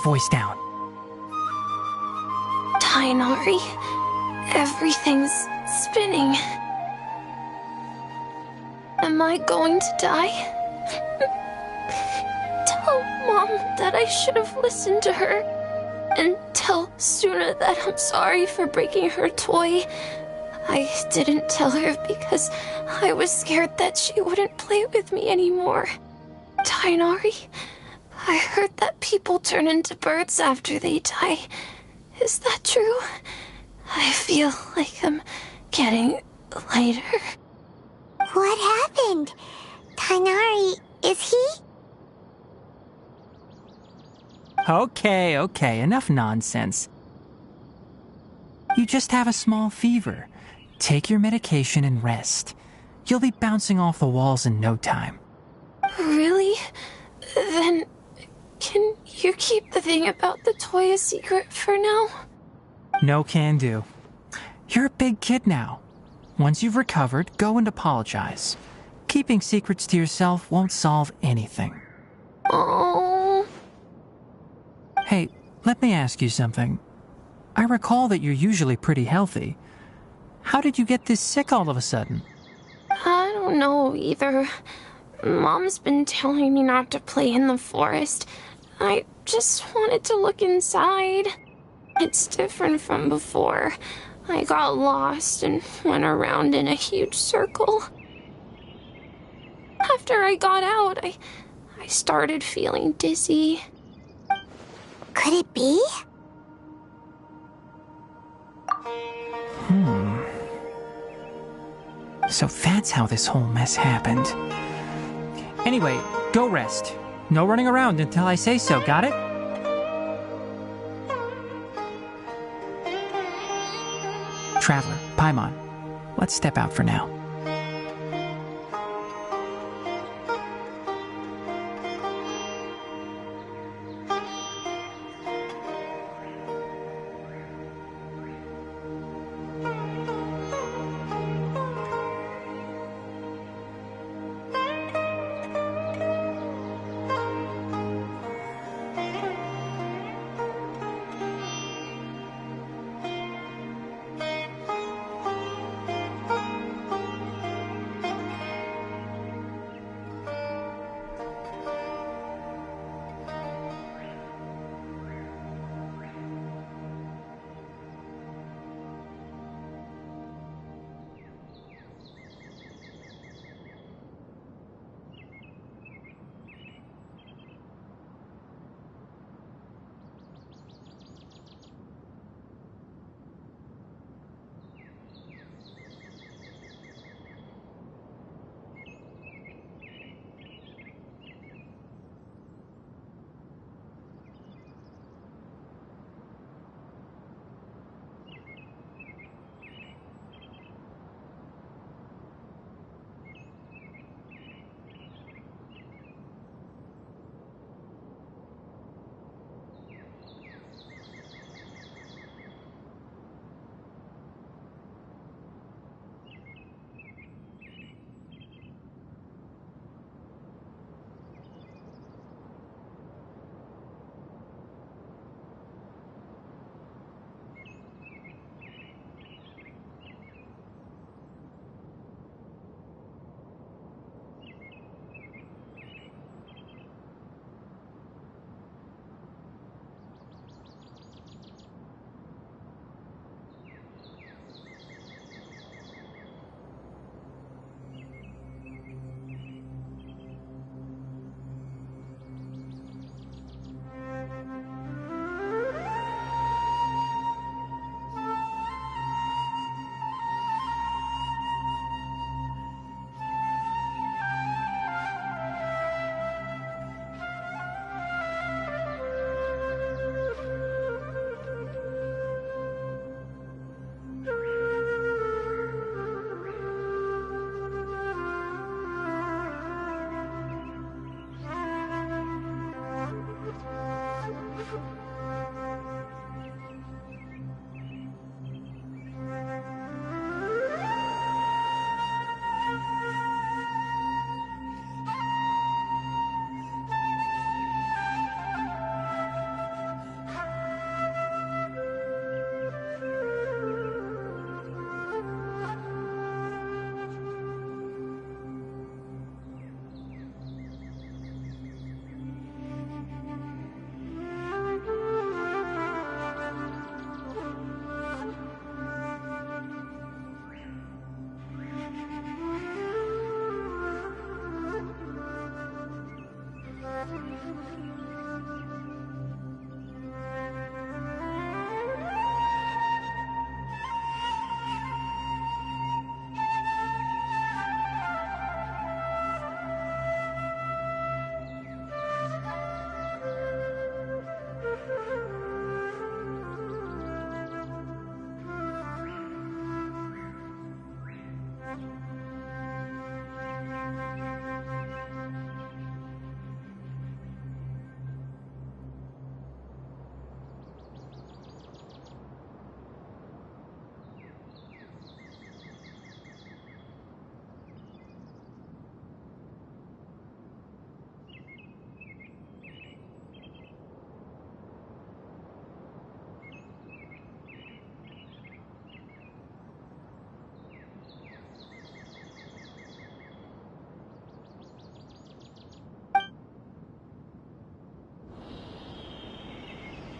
voice down. Tighnari, everything's spinning. Am I going to die? Tell Mom that I should have listened to her. And tell Suna that I'm sorry for breaking her toy. I didn't tell her because I was scared that she wouldn't play with me anymore. Tighnari, I heard that people turn into birds after they die. Is that true? I feel like I'm getting lighter. What happened? Tighnari, is he? Okay, enough nonsense. You just have a small fever. Take your medication and rest. You'll be bouncing off the walls in no time. Really? Then, can you keep the thing about the toy a secret for now? No can do. You're a big kid now. Once you've recovered, go and apologize. Keeping secrets to yourself won't solve anything. Oh. Hey, let me ask you something. I recall that you're usually pretty healthy. How did you get this sick all of a sudden? I don't know either. Mom's been telling me not to play in the forest. I just wanted to look inside. It's different from before. I got lost and went around in a huge circle. After I got out, I started feeling dizzy. Could it be? So that's how this whole mess happened. Anyway, go rest. No running around until I say so, got it? Traveler, Paimon, let's step out for now.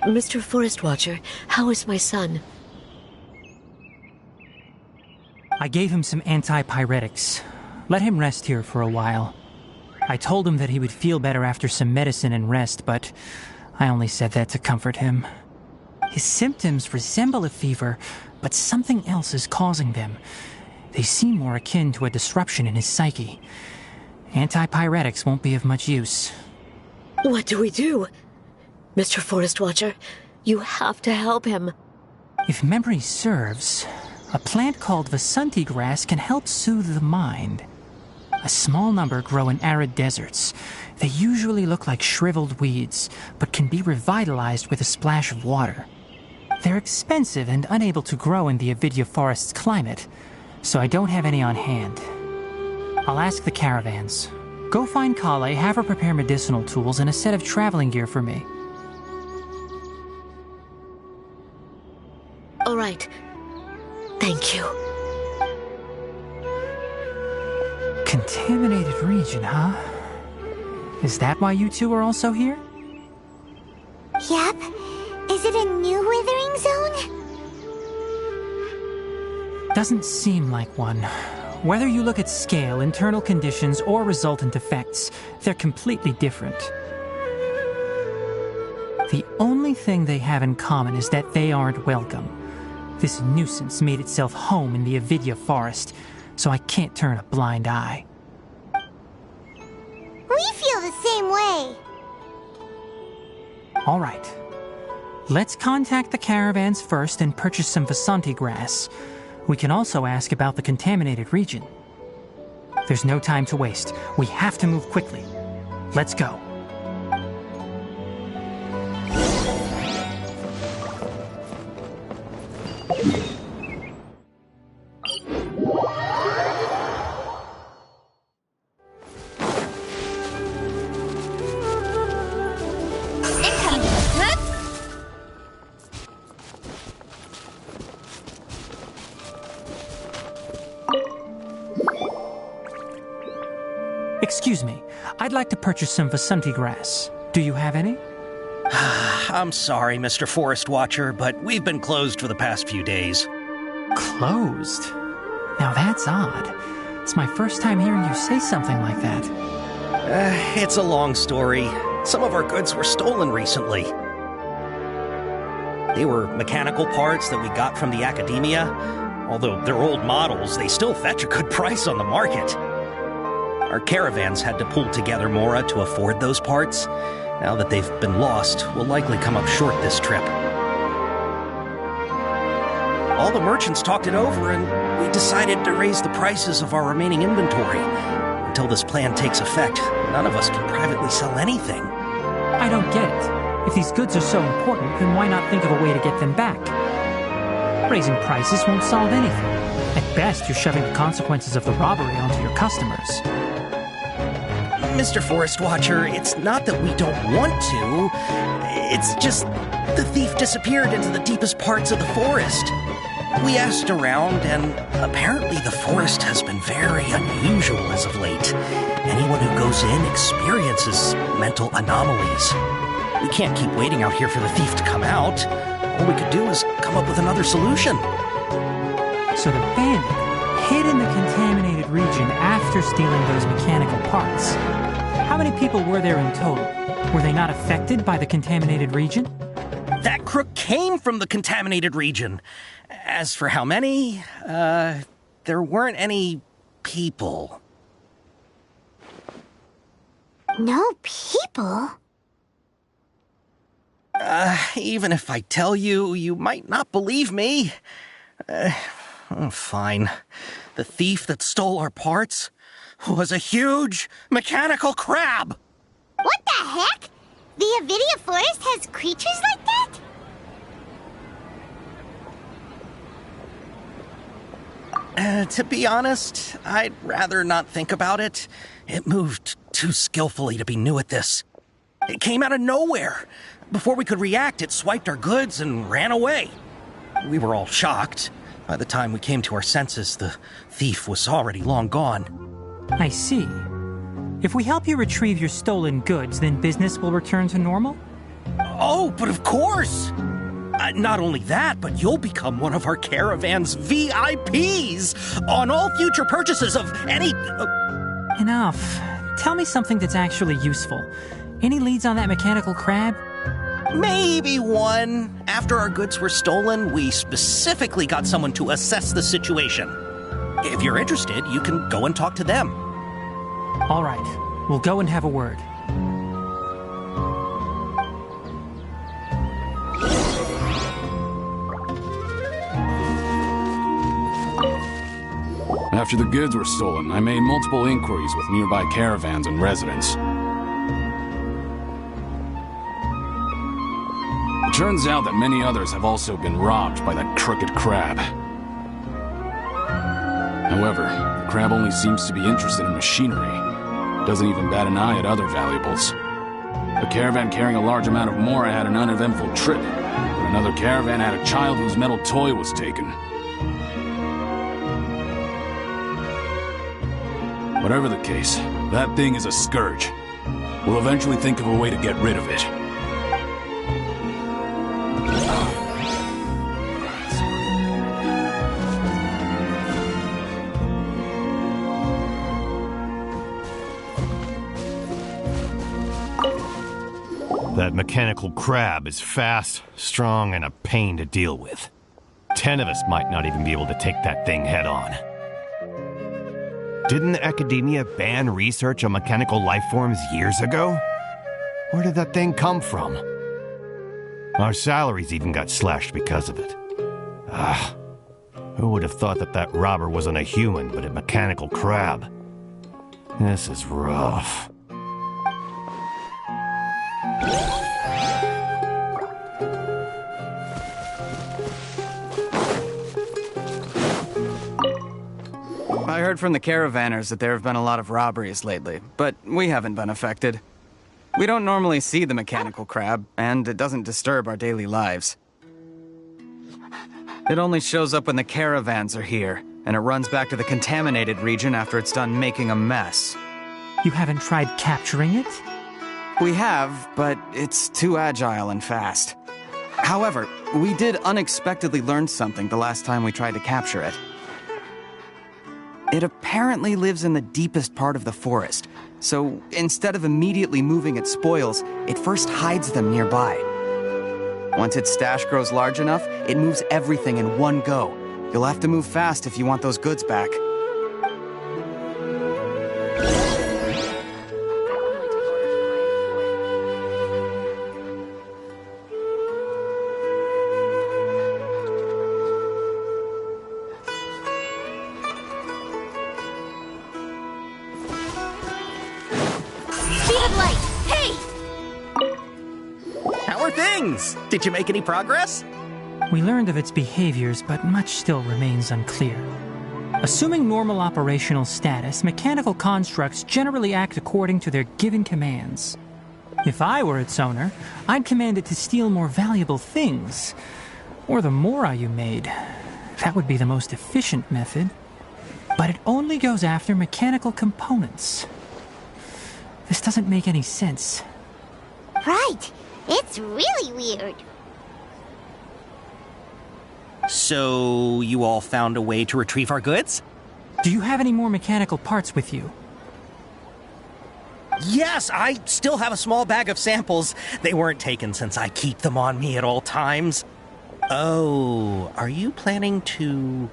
Mr. Forest Watcher, how is my son? I gave him some antipyretics. Let him rest here for a while. I told him that he would feel better after some medicine and rest, but I only said that to comfort him. His symptoms resemble a fever, but something else is causing them. They seem more akin to a disruption in his psyche. Antipyretics won't be of much use. What do we do? Mr. Forest Watcher, you have to help him. If memory serves, a plant called Vasanti grass can help soothe the mind. A small number grow in arid deserts. They usually look like shriveled weeds, but can be revitalized with a splash of water. They're expensive and unable to grow in the Avidya forest's climate, so I don't have any on hand. I'll ask the caravans. Go find Kale, have her prepare medicinal tools and a set of traveling gear for me. All right. Thank you. Contaminated region, huh? Is that why you two are also here? Yep. Is it a new withering zone? Doesn't seem like one. Whether you look at scale, internal conditions, or resultant effects, they're completely different. The only thing they have in common is that they aren't welcome. This nuisance made itself home in the Avidya forest, so I can't turn a blind eye. We feel the same way. All right. Let's contact the caravans first and purchase some Vasanti grass. We can also ask about the contaminated region. There's no time to waste. We have to move quickly. Let's go. Excuse me, I'd like to purchase some Vasanti grass. Do you have any? I'm sorry, Mr. Forest Watcher, but we've been closed for the past few days. Closed? Now that's odd. It's my first time hearing you say something like that. It's a long story. Some of our goods were stolen recently. They were mechanical parts that we got from the academia. Although they're old models, they still fetch a good price on the market. Our caravans had to pull together more to afford those parts. Now that they've been lost, we'll likely come up short this trip. All the merchants talked it over, and we decided to raise the prices of our remaining inventory. Until this plan takes effect, none of us can privately sell anything. I don't get it. If these goods are so important, then why not think of a way to get them back? Raising prices won't solve anything. At best, you're shoving the consequences of the robbery onto your customers. Mr. Forest Watcher, it's not that we don't want to. It's just the thief disappeared into the deepest parts of the forest. We asked around, and apparently the forest has been very unusual as of late. Anyone who goes in experiences mental anomalies. We can't keep waiting out here for the thief to come out. All we could do is come up with another solution. So the bandit hid in the contaminated region after stealing those mechanical parts. How many people were there in total? Were they not affected by the contaminated region? That crook came from the contaminated region. As for how many, there weren't any people. No people? Even if I tell you, you might not believe me. Fine. The thief that stole our parts was a huge mechanical crab. What the heck? The Avidya forest has creatures like that? To be honest, I'd rather not think about it. It moved too skillfully to be new at this. It came out of nowhere. Before we could react, it swiped our goods and ran away. We were all shocked. By the time we came to our senses, the thief was already long gone. I see. If we help you retrieve your stolen goods, then business will return to normal? Oh, but of course! Not only that, but you'll become one of our caravan's VIPs on all future purchases of any... Enough. Tell me something that's actually useful. Any leads on that mechanical crab? Maybe one. After our goods were stolen, we specifically got someone to assess the situation. If you're interested, you can go and talk to them. All right. We'll go and have a word. After the goods were stolen, I made multiple inquiries with nearby caravans and residents. It turns out that many others have also been robbed by that crooked crab. However, the crab only seems to be interested in machinery. It doesn't even bat an eye at other valuables. A caravan carrying a large amount of Mora had an uneventful trip, but another caravan had a child whose metal toy was taken. Whatever the case, that thing is a scourge. We'll eventually think of a way to get rid of it. That mechanical crab is fast, strong, and a pain to deal with. 10 of us might not even be able to take that thing head on. Didn't academia ban research on mechanical life forms years ago? Where did that thing come from? Our salaries even got slashed because of it. Who would have thought that that robber wasn't a human, but a mechanical crab? This is rough. I heard from the caravanners that there have been a lot of robberies lately, but we haven't been affected. We don't normally see the mechanical crab, and it doesn't disturb our daily lives. It only shows up when the caravans are here, and it runs back to the contaminated region after it's done making a mess. You haven't tried capturing it? We have, but it's too agile and fast. However, we did unexpectedly learn something the last time we tried to capture it. It apparently lives in the deepest part of the forest, so instead of immediately moving its spoils, it first hides them nearby. Once its stash grows large enough, it moves everything in one go. You'll have to move fast if you want those goods back. Did you make any progress? We learned of its behaviors, but much still remains unclear. Assuming normal operational status, mechanical constructs generally act according to their given commands. If I were its owner, I'd command it to steal more valuable things. Or the Mora you made. That would be the most efficient method. But it only goes after mechanical components. This doesn't make any sense. Right. It's really weird. So, you all found a way to retrieve our goods? Do you have any more mechanical parts with you? Yes, I still have a small bag of samples. They weren't taken since I keep them on me at all times. Oh, are you planning to...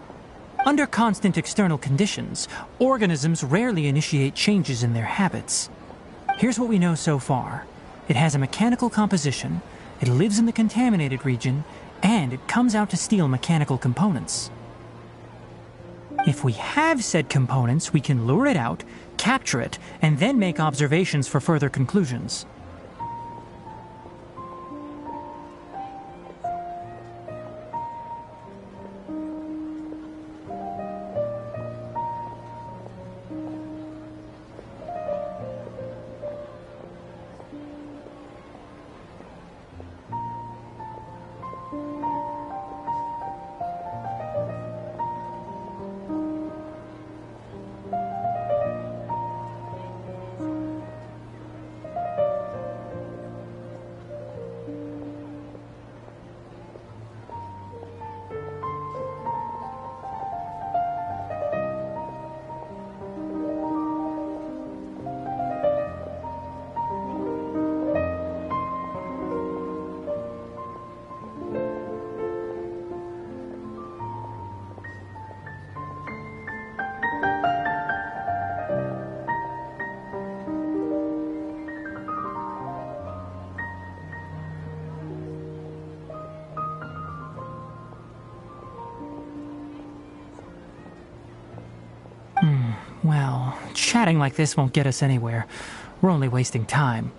Under constant external conditions, organisms rarely initiate changes in their habits. Here's what we know so far. It has a mechanical composition, it lives in the contaminated region, and it comes out to steal mechanical components. If we have said components, we can lure it out, capture it, and then make observations for further conclusions. Well, chatting like this won't get us anywhere. We're only wasting time.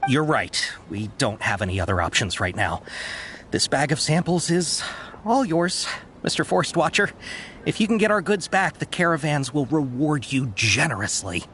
You're right. We don't have any other options right now. This bag of samples is all yours, Mr. Forest Watcher. If you can get our goods back, the caravans will reward you generously.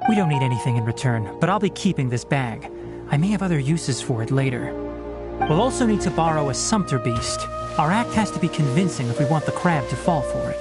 We don't need anything in return, but I'll be keeping this bag. I may have other uses for it later. We'll also need to borrow a sumpter beast. Our act has to be convincing if we want the crab to fall for it.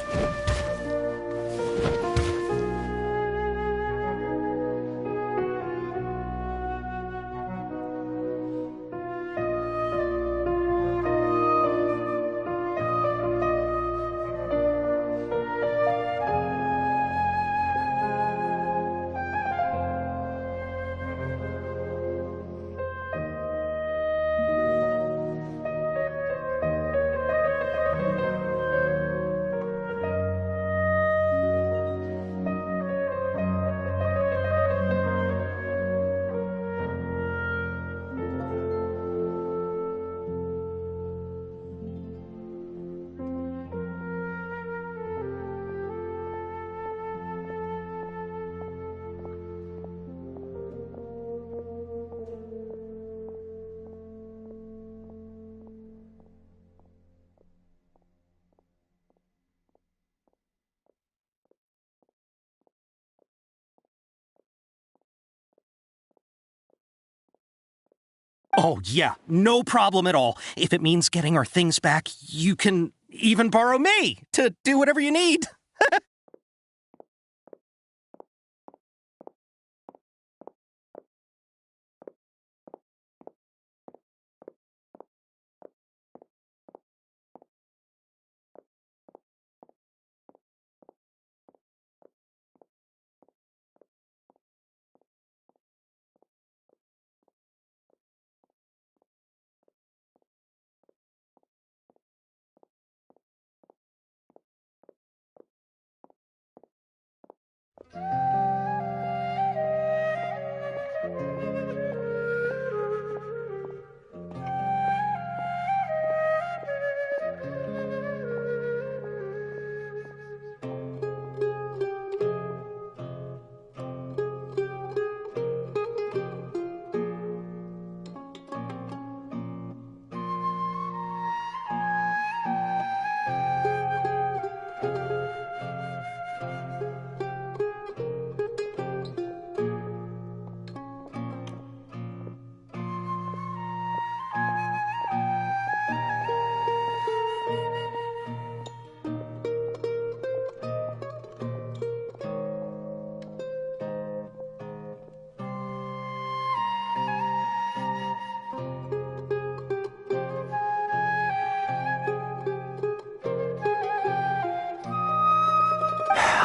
Oh, yeah, no problem at all. If it means getting our things back, you can even borrow me to do whatever you need.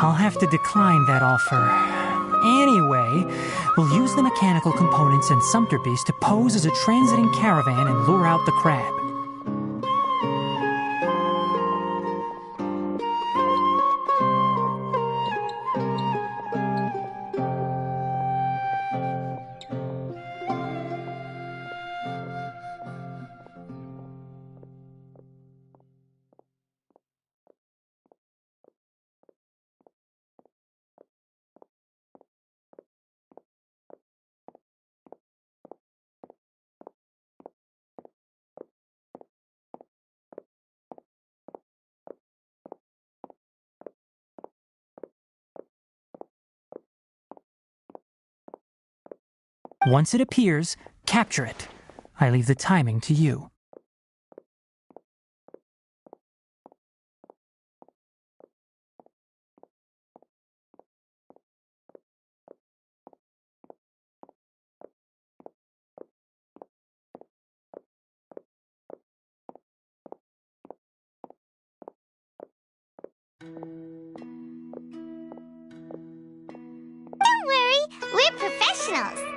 I'll have to decline that offer. Anyway, we'll use the mechanical components and sumpter beast to pose as a transiting caravan and lure out the crab. Once it appears, capture it. I leave the timing to you. Don't worry, we're professionals.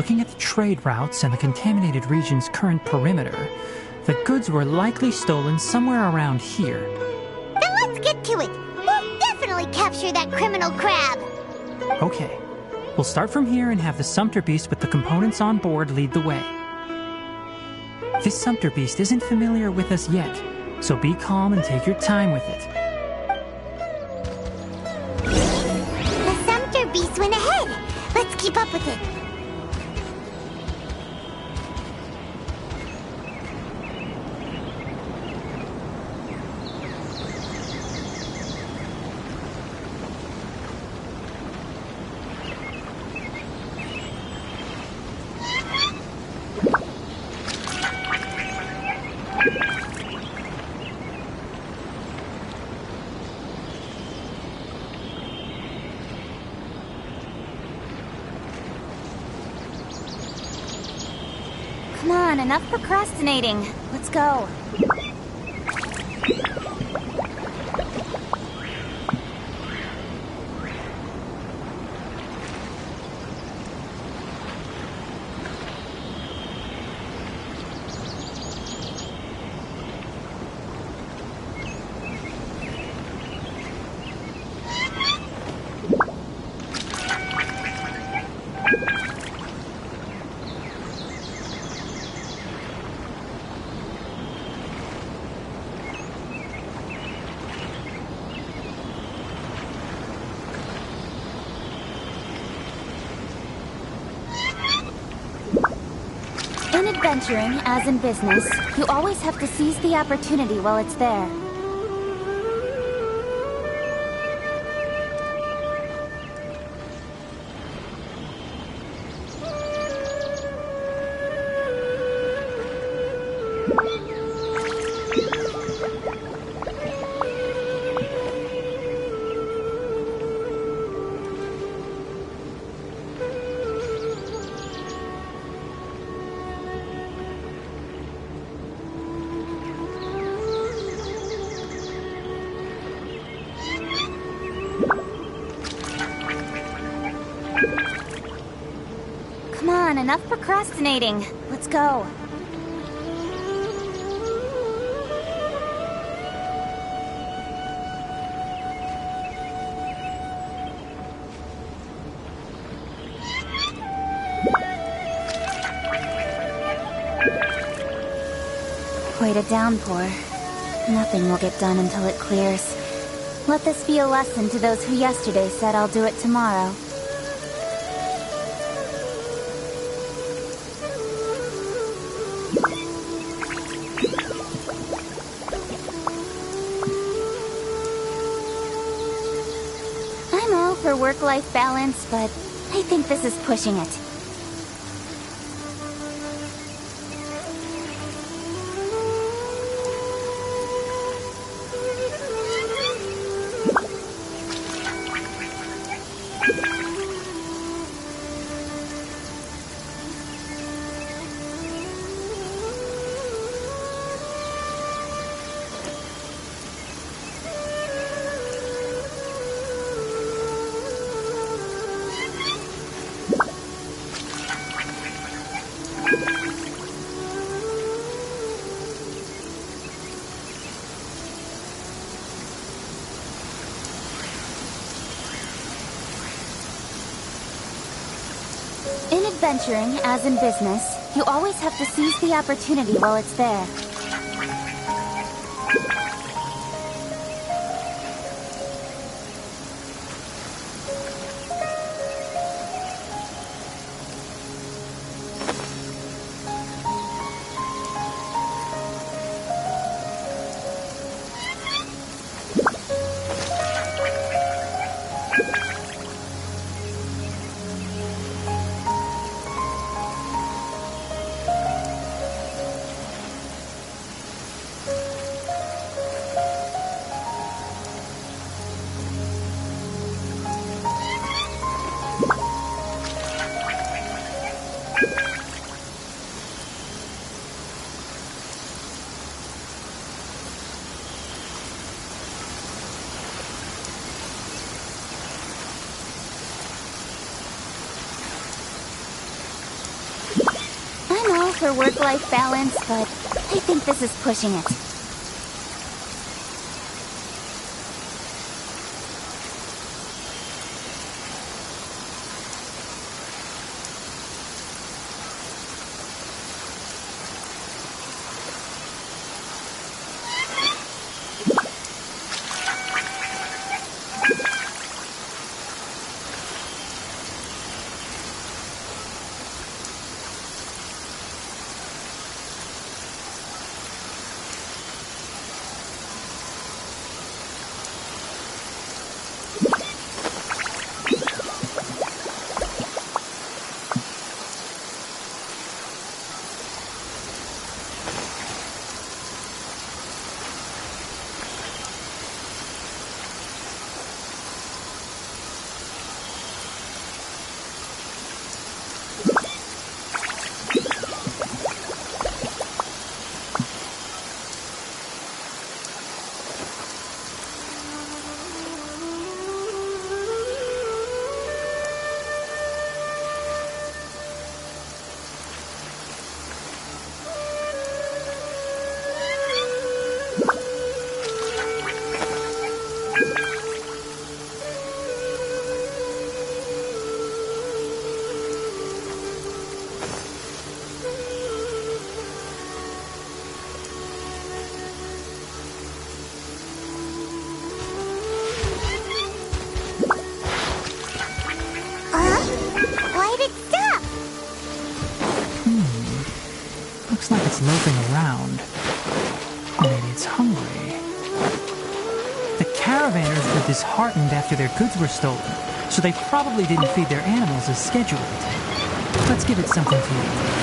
looking at the trade routes and the contaminated region's current perimeter, the goods were likely stolen somewhere around here. Then let's get to it. We'll definitely capture that criminal crab. Okay, we'll start from here and have the Sumpter Beast with the components on board lead the way. This Sumpter Beast isn't familiar with us yet, so be calm and take your time with it. The Sumpter Beast went ahead. Let's keep up with it. Come on, enough procrastinating. Let's go. In adventuring, as in business, you always have to seize the opportunity while it's there. Come on, enough procrastinating. Let's go. Quite a downpour. Nothing will get done until it clears. Let this be a lesson to those who yesterday said I'll do it tomorrow. I'm all for work-life balance, but I think this is pushing it. In adventuring, as in business, you always have to seize the opportunity while it's there. for work-life balance, but I think this is pushing it. Looks like it's loafing around. Maybe it's hungry. The caravanners were disheartened after their goods were stolen, so they probably didn't feed their animals as scheduled. Let's give it something to eat.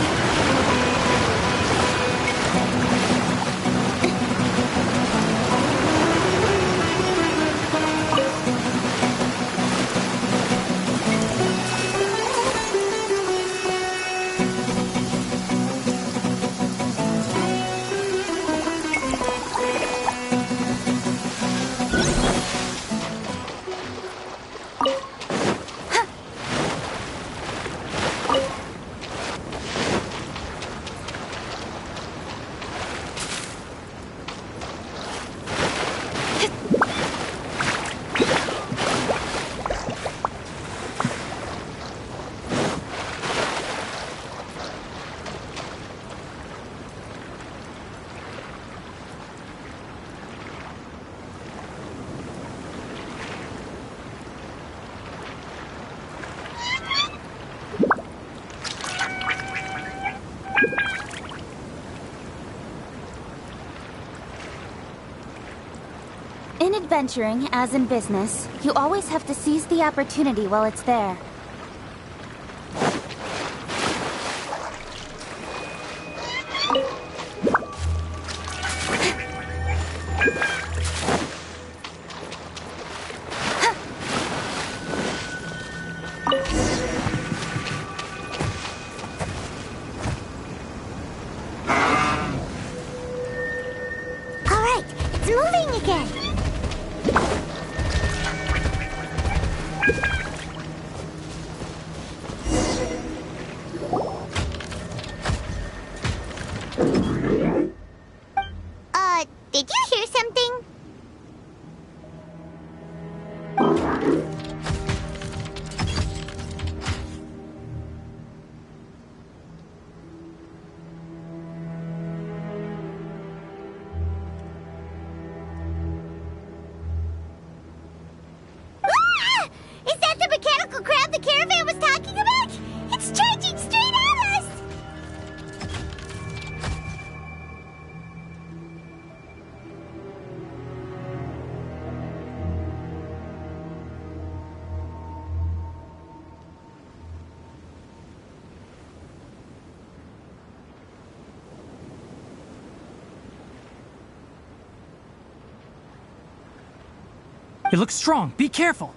In adventuring, as in business, you always have to seize the opportunity while it's there. All right, it's moving again. Did you hear something? Ah! Is that the mechanical crab the caravan was talking about? It's charging straight at us! It looks strong. Be careful.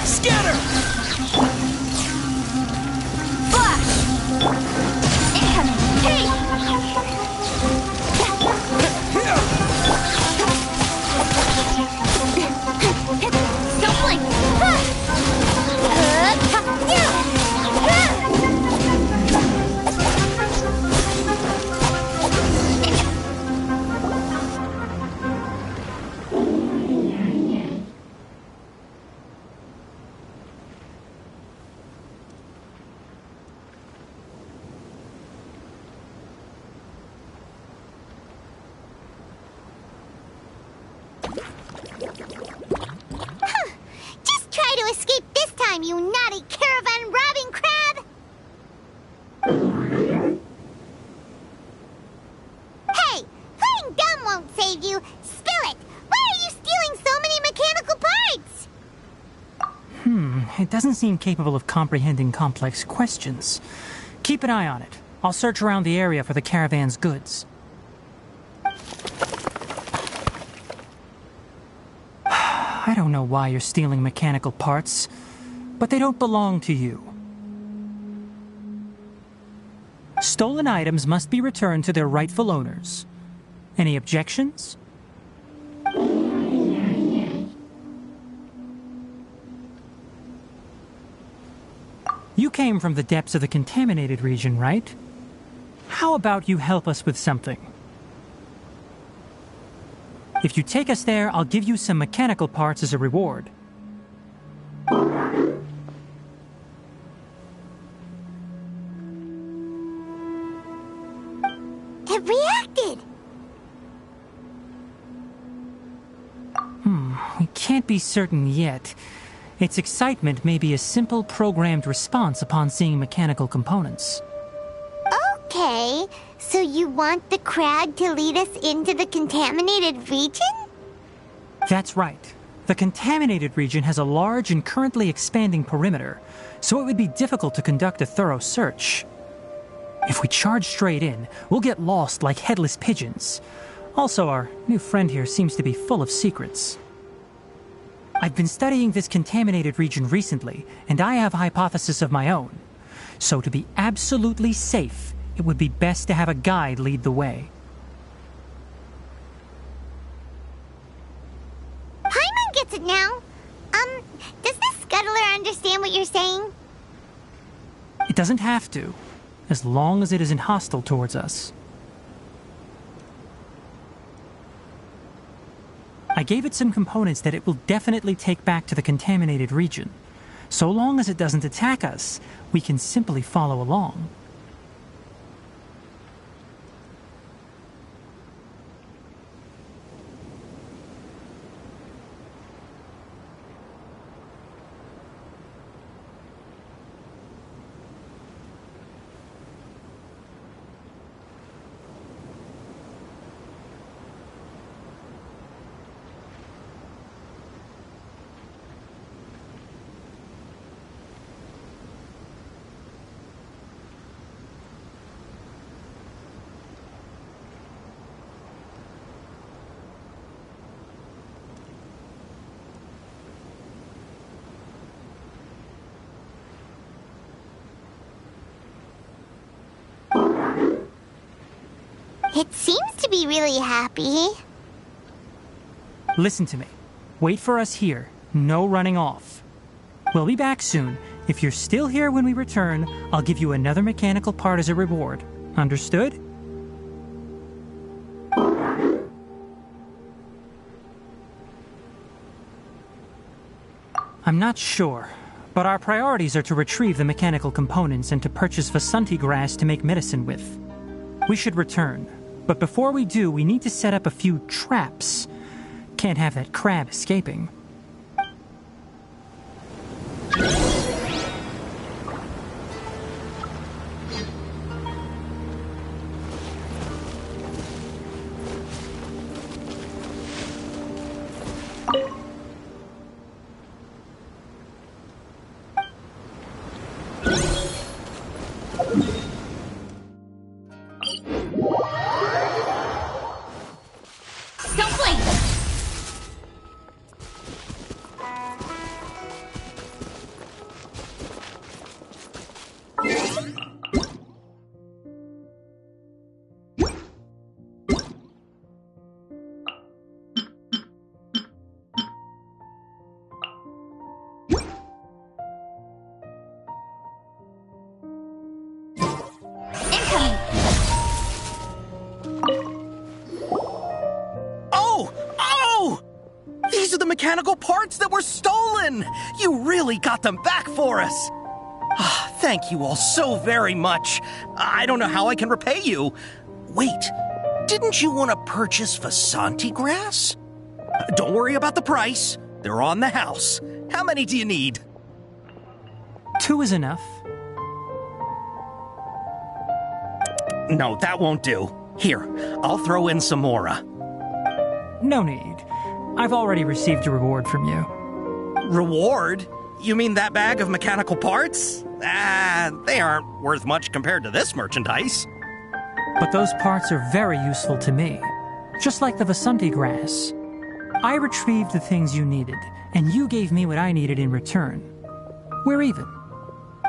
Scatter! Flash! Incoming! Hey! escape this time, you naughty caravan robbing crab! Hey, playing dumb won't save you. Spill it! Why are you stealing so many mechanical parts? It doesn't seem capable of comprehending complex questions. Keep an eye on it. I'll search around the area for the caravan's goods. I don't know why you're stealing mechanical parts, but they don't belong to you. Stolen items must be returned to their rightful owners. Any objections? You came from the depths of the contaminated region, right? How about you help us with something? If you take us there, I'll give you some mechanical parts as a reward. It reacted! We can't be certain yet. Its excitement may be a simple programmed response upon seeing mechanical components. Okay, so you want the crowd to lead us into the contaminated region? That's right. The contaminated region has a large and currently expanding perimeter, so it would be difficult to conduct a thorough search. If we charge straight in, we'll get lost like headless pigeons. Also, our new friend here seems to be full of secrets. I've been studying this contaminated region recently, and I have a hypothesis of my own. So to be absolutely safe, it would be best to have a guide lead the way. Paimon gets it now. Does the scuttler understand what you're saying? It doesn't have to, as long as it isn't hostile towards us. I gave it some components that it will definitely take back to the contaminated region. So long as it doesn't attack us, we can simply follow along. It seems to be really happy. Listen to me. Wait for us here. No running off. We'll be back soon. If you're still here when we return, I'll give you another mechanical part as a reward. Understood? I'm not sure, but our priorities are to retrieve the mechanical components and to purchase Vasanti grass to make medicine with. We should return, but before we do, we need to set up a few traps. Can't have that crab escaping. Mechanical parts that were stolen! You really got them back for us! Thank you all so very much. I don't know how I can repay you. Wait, didn't you want to purchase Vasanti grass? Don't worry about the price. They're on the house. How many do you need? 2 is enough. No, that won't do. Here, I'll throw in some more. No need. I've already received a reward from you. Reward? You mean that bag of mechanical parts? They aren't worth much compared to this merchandise. But those parts are very useful to me. Just like the Vasanti grass. I retrieved the things you needed, and you gave me what I needed in return. We're even.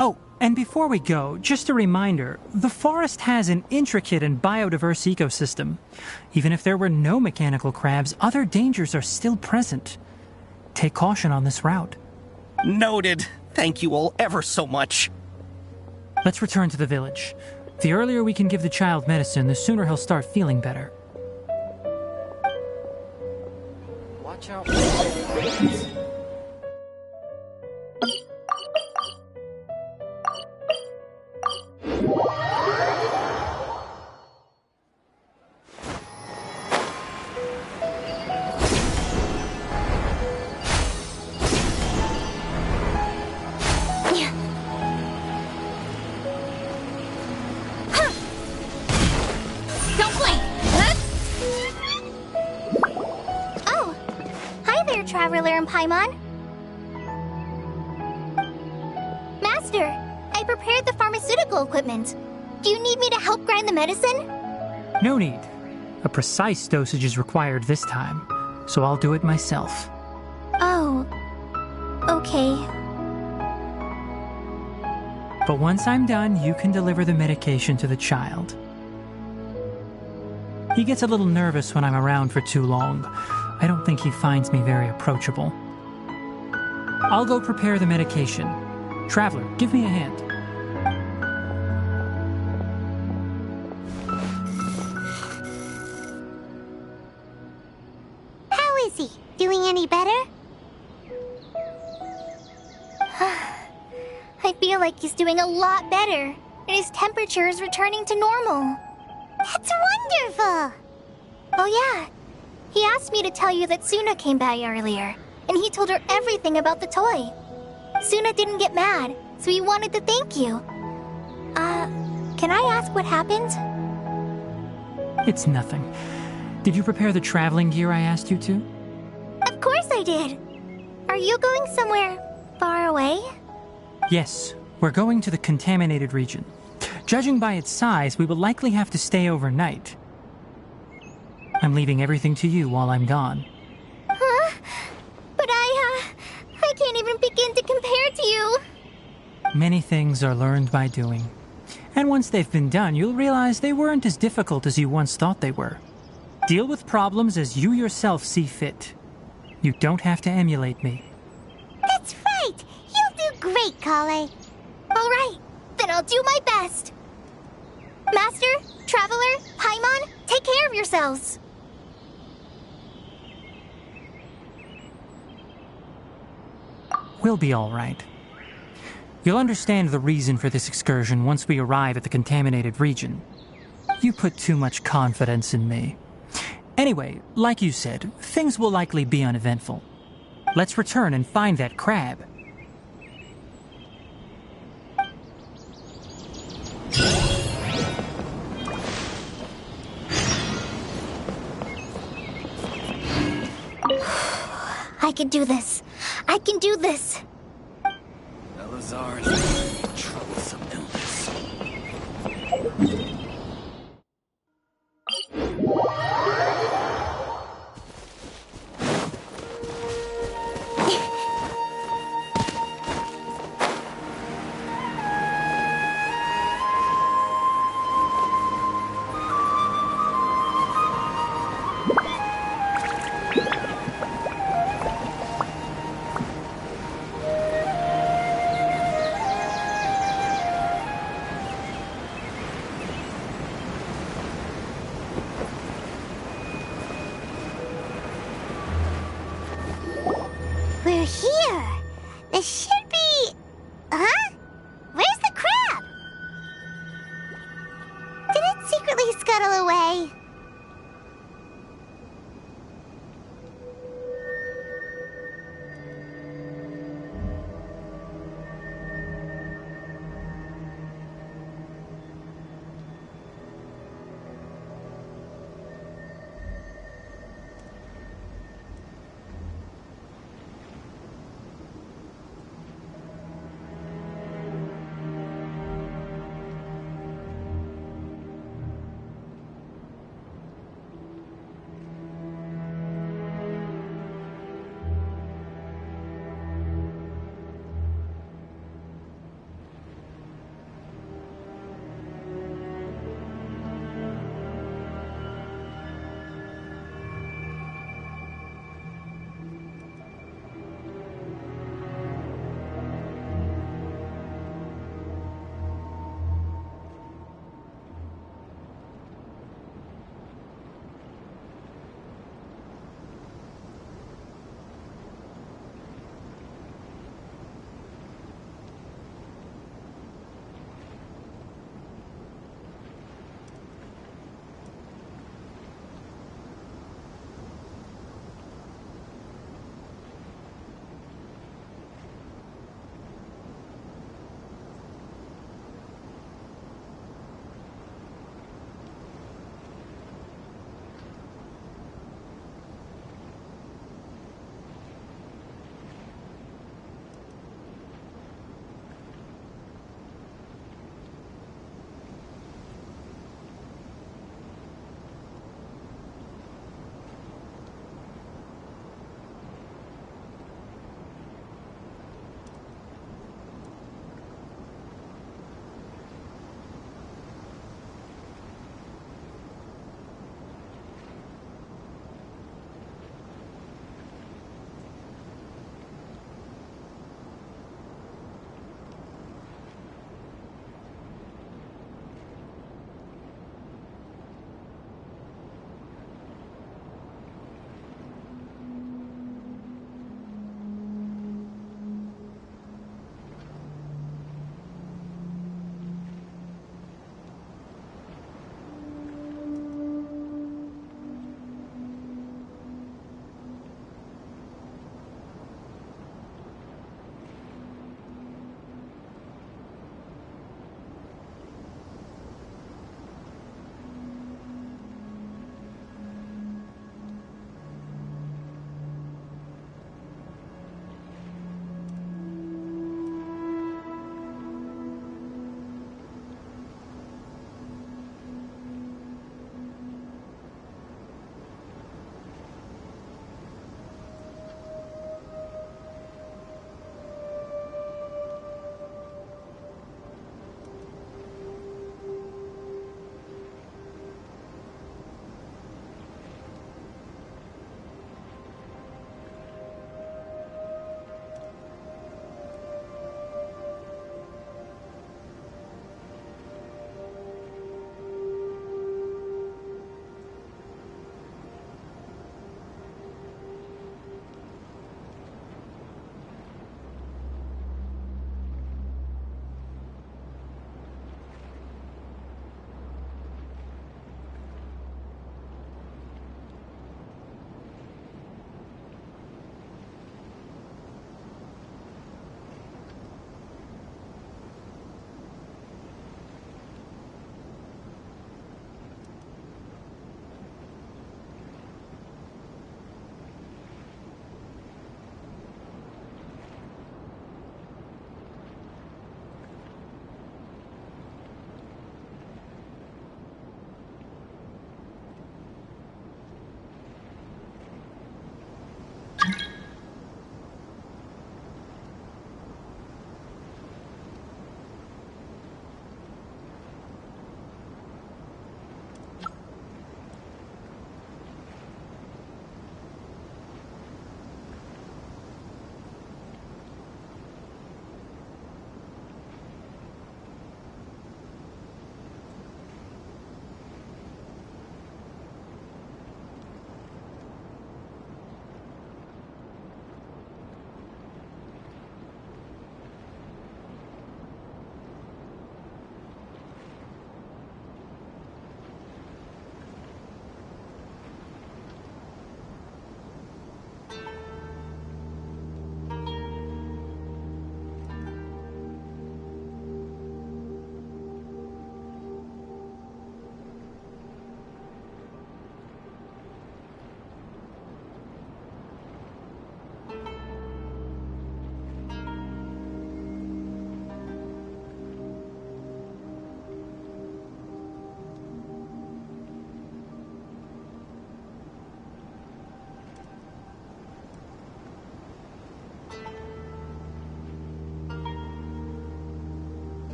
Oh, and before we go, just a reminder, the forest has an intricate and biodiverse ecosystem. Even if there were no mechanical crabs, other dangers are still present. Take caution on this route. Noted. Thank you all ever so much. Let's return to the village. The earlier we can give the child medicine, the sooner he'll start feeling better. Watch out for the Don't blink! Oh, hi there, Traveler and Paimon. Master, I prepared the pharmaceutical equipment. Do you need me to help grind the medicine? No need. A precise dosage is required this time, so I'll do it myself. Oh, okay. But once I'm done, you can deliver the medication to the child. He gets a little nervous when I'm around for too long. I don't think he finds me very approachable. I'll go prepare the medication. Traveler, give me a hand. How is he? Doing any better? I feel like he's doing a lot better, and his temperature is returning to normal. That's wonderful! Oh yeah, he asked me to tell you that Suna came by earlier, and he told her everything about the toy. Suna didn't get mad, so he wanted to thank you. Can I ask what happened? It's nothing. Did you prepare the traveling gear I asked you to? Of course I did! Are you going somewhere far away? Yes, we're going to the contaminated region. Judging by its size, we will likely have to stay overnight. I'm leaving everything to you while I'm gone. Huh? But I can't even begin to compare to you. Many things are learned by doing. And once they've been done, you'll realize they weren't as difficult as you once thought they were. Deal with problems as you yourself see fit. You don't have to emulate me. That's right! You'll do great, Kale. All right, then I'll do my best. Master, Traveler, Paimon, take care of yourselves. We'll be all right. You'll understand the reason for this excursion once we arrive at the contaminated region. You put too much confidence in me. Anyway, like you said, things will likely be uneventful. Let's return and find that crab. I can do this. I can do this. Elazar is a troublesome illness. We're here. This should be... Huh? Where's the crab? Did it secretly scuttle away?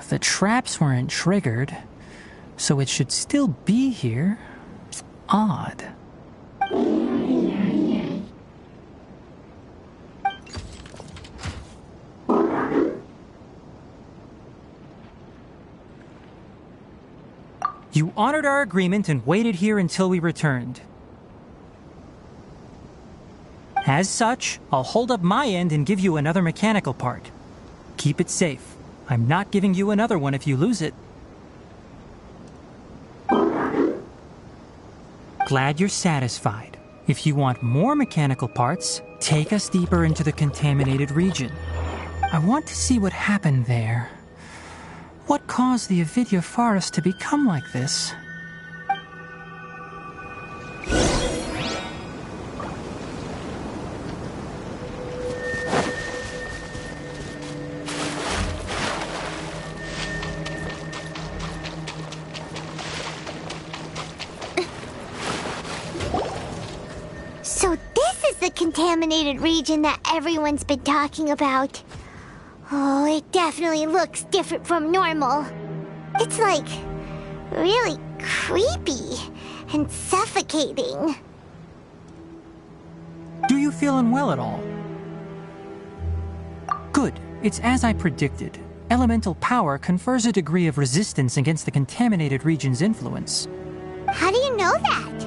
The traps weren't triggered, so it should still be here. Odd. You honored our agreement and waited here until we returned. As such, I'll hold up my end and give you another mechanical part. Keep it safe. I'm not giving you another one if you lose it. Glad you're satisfied. If you want more mechanical parts, take us deeper into the contaminated region. I want to see what happened there. What caused the Avidya forest to become like this? So this is the contaminated region that everyone's been talking about. Oh, it definitely looks different from normal. It's like really creepy and suffocating. Do you feel unwell at all? Good. It's as I predicted. Elemental power confers a degree of resistance against the contaminated region's influence. How do you know that?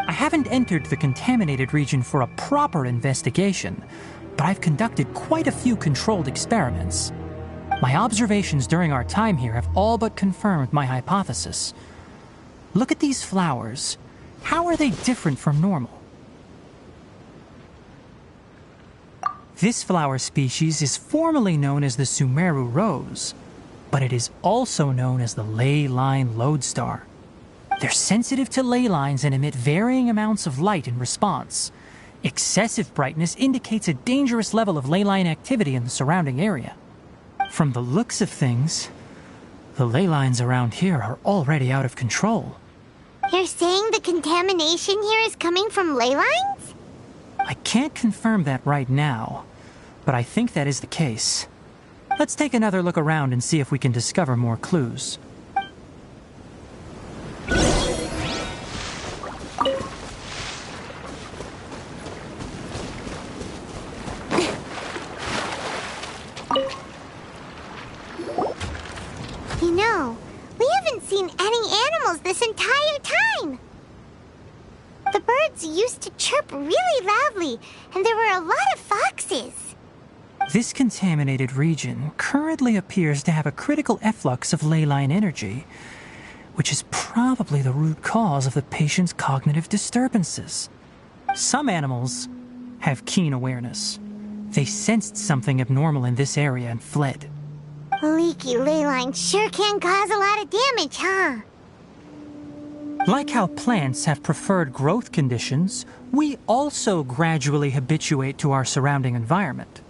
I haven't entered the contaminated region for a proper investigation, but I've conducted quite a few controlled experiments. My observations during our time here have all but confirmed my hypothesis. Look at these flowers. How are they different from normal? This flower species is formally known as the Sumeru rose, but it is also known as the ley line lodestar. They're sensitive to ley lines and emit varying amounts of light in response. Excessive brightness indicates a dangerous level of ley line activity in the surrounding area. From the looks of things, the ley lines around here are already out of control. You're saying the contamination here is coming from ley lines? I can't confirm that right now, but I think that is the case. Let's take another look around and see if we can discover more clues. You know, we haven't seen any animals this entire time. The birds used to chirp really loudly, and there were a lot of foxes. This contaminated region currently appears to have a critical efflux of ley line energy, which is probably the root cause of the patient's cognitive disturbances. Some animals have keen awareness. They sensed something abnormal in this area and fled. Leaky ley lines sure can cause a lot of damage, huh? Like how plants have preferred growth conditions, we also gradually habituate to our surrounding environment.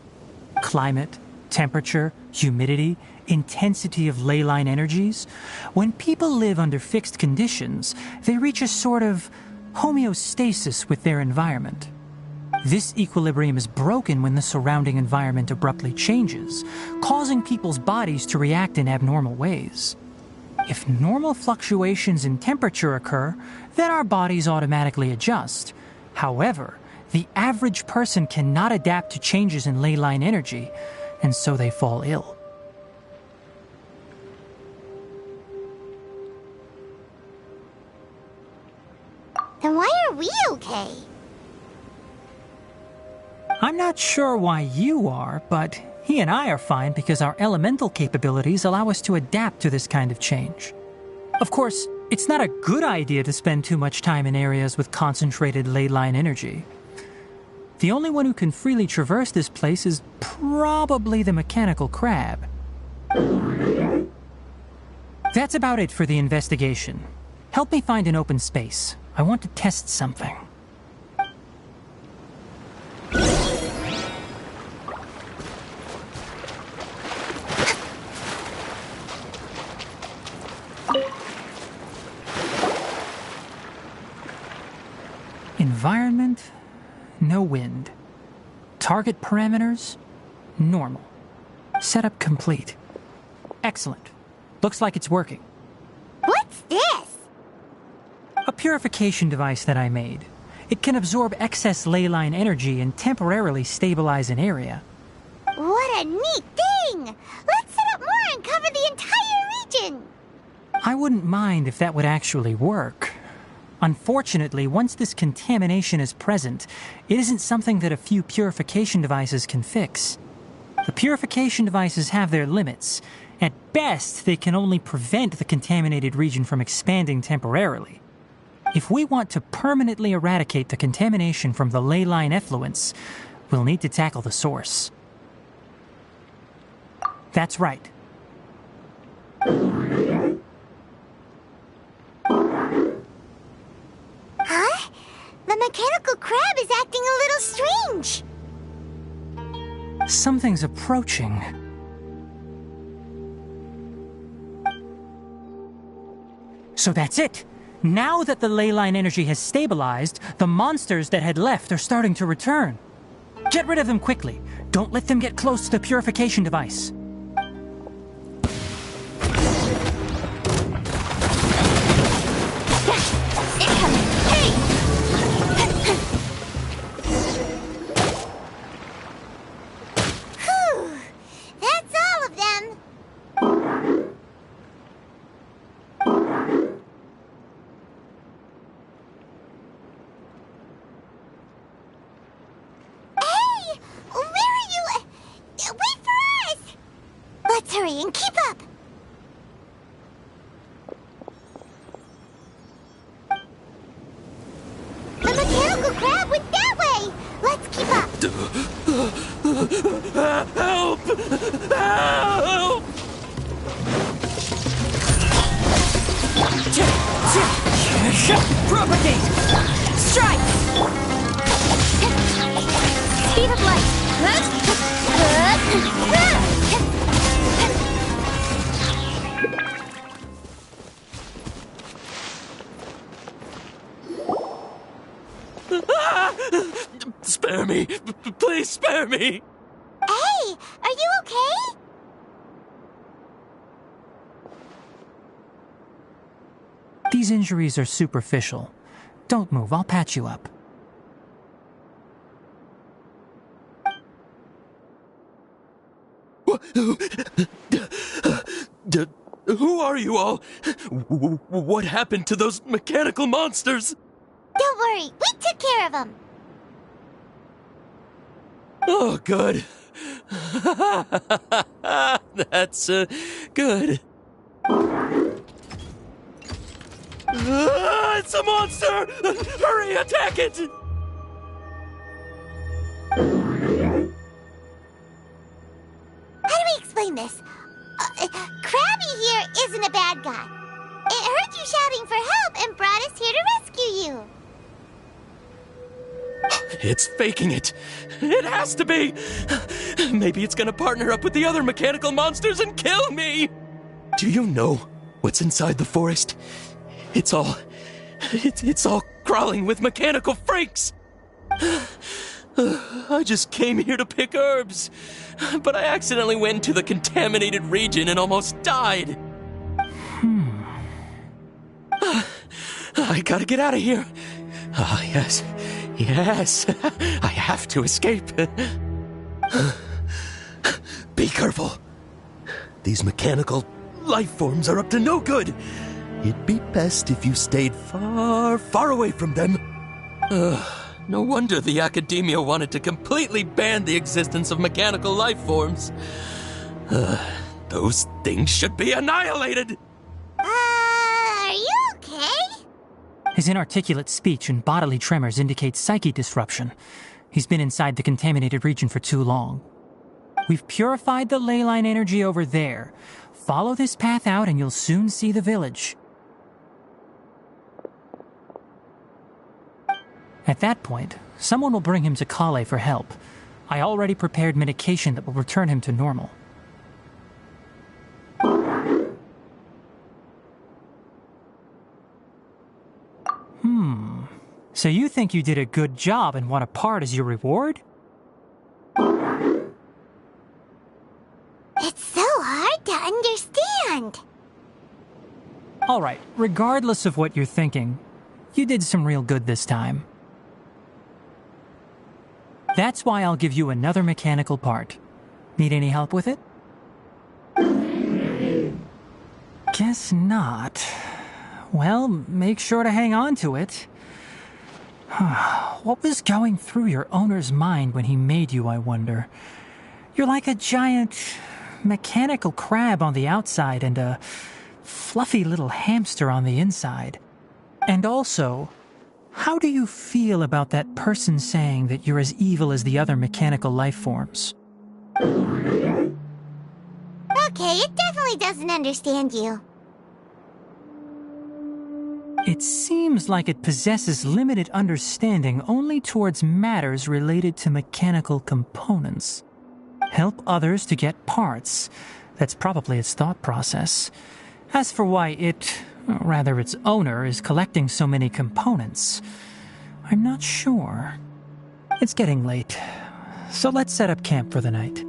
Climate, temperature, humidity, intensity of ley line energies. When people live under fixed conditions, they reach a sort of homeostasis with their environment. This equilibrium is broken when the surrounding environment abruptly changes, causing people's bodies to react in abnormal ways. If normal fluctuations in temperature occur, then our bodies automatically adjust. However, the average person cannot adapt to changes in ley line energy, and so they fall ill. Then why are we okay? I'm not sure why you are, but he and I are fine because our elemental capabilities allow us to adapt to this kind of change. Of course, it's not a good idea to spend too much time in areas with concentrated ley line energy. The only one who can freely traverse this place is probably the mechanical crab. That's about it for the investigation. Help me find an open space. I want to test something. Environment, no wind. Target parameters, Normal. Setup complete. Excellent. Looks like it's working. What's this? A purification device that I made. It can absorb excess ley line energy and temporarily stabilize an area. What a neat thing! Let's set up more and cover the entire region! I wouldn't mind if that would actually work. Unfortunately, once this contamination is present, it isn't something that a few purification devices can fix. The purification devices have their limits. At best, they can only prevent the contaminated region from expanding temporarily. If we want to permanently eradicate the contamination from the ley line effluents, we'll need to tackle the source. That's right. Huh? The mechanical crab is acting a little strange. Something's approaching. So that's it. Now that the ley line energy has stabilized, the monsters that had left are starting to return. Get rid of them quickly. Don't let them get close to the purification device. That's all of them. Hey! Where are you? Wait for us! Let's hurry and keep up. The mechanical crab went that way. Let's keep up. Help! Help! Propagate! Strike! Speed of light. Spare me! Please spare me! Hey, are you okay? These injuries are superficial. Don't move, I'll patch you up. Who are you all? What happened to those mechanical monsters? Don't worry, we took care of them. Oh, good. That's good. It's a monster! Hurry, attack it! How do we explain this? Krabby here isn't a bad guy. It heard you shouting for help and brought us here to rescue you. It's faking it. It has to be. Maybe it's gonna partner up with the other mechanical monsters and kill me. Do you know what's inside the forest? It's all crawling with mechanical freaks. I just came here to pick herbs, but I accidentally went into the contaminated region and almost died. I gotta get out of here. Ah, yes. Yes, I have to escape. Be careful. These mechanical life forms are up to no good. It'd be best if you stayed far, far away from them. No wonder the academia wanted to completely ban the existence of mechanical life forms. Those things should be annihilated. Are you okay? His inarticulate speech and bodily tremors indicate psyche disruption. He's been inside the contaminated region for too long. We've purified the ley line energy over there. Follow this path out and you'll soon see the village. At that point, someone will bring him to Kale for help. I already prepared medication that will return him to normal. So you think you did a good job and want a part as your reward? hard to understand. All right, regardless of what you're thinking, you did some real good this time. That's why I'll give you another mechanical part. Need any help with it? Guess not. Well, make sure to hang on to it. What was going through your owner's mind when he made you, I wonder? You're like a giant mechanical crab on the outside and a fluffy little hamster on the inside. And also, how do you feel about that person saying that you're as evil as the other mechanical life forms? Okay, it definitely doesn't understand you. It seems like it possesses limited understanding only towards matters related to mechanical components. Help others to get parts. That's probably its thought process. As for why it, or rather its owner, is collecting so many components, I'm not sure. It's getting late, so let's set up camp for the night.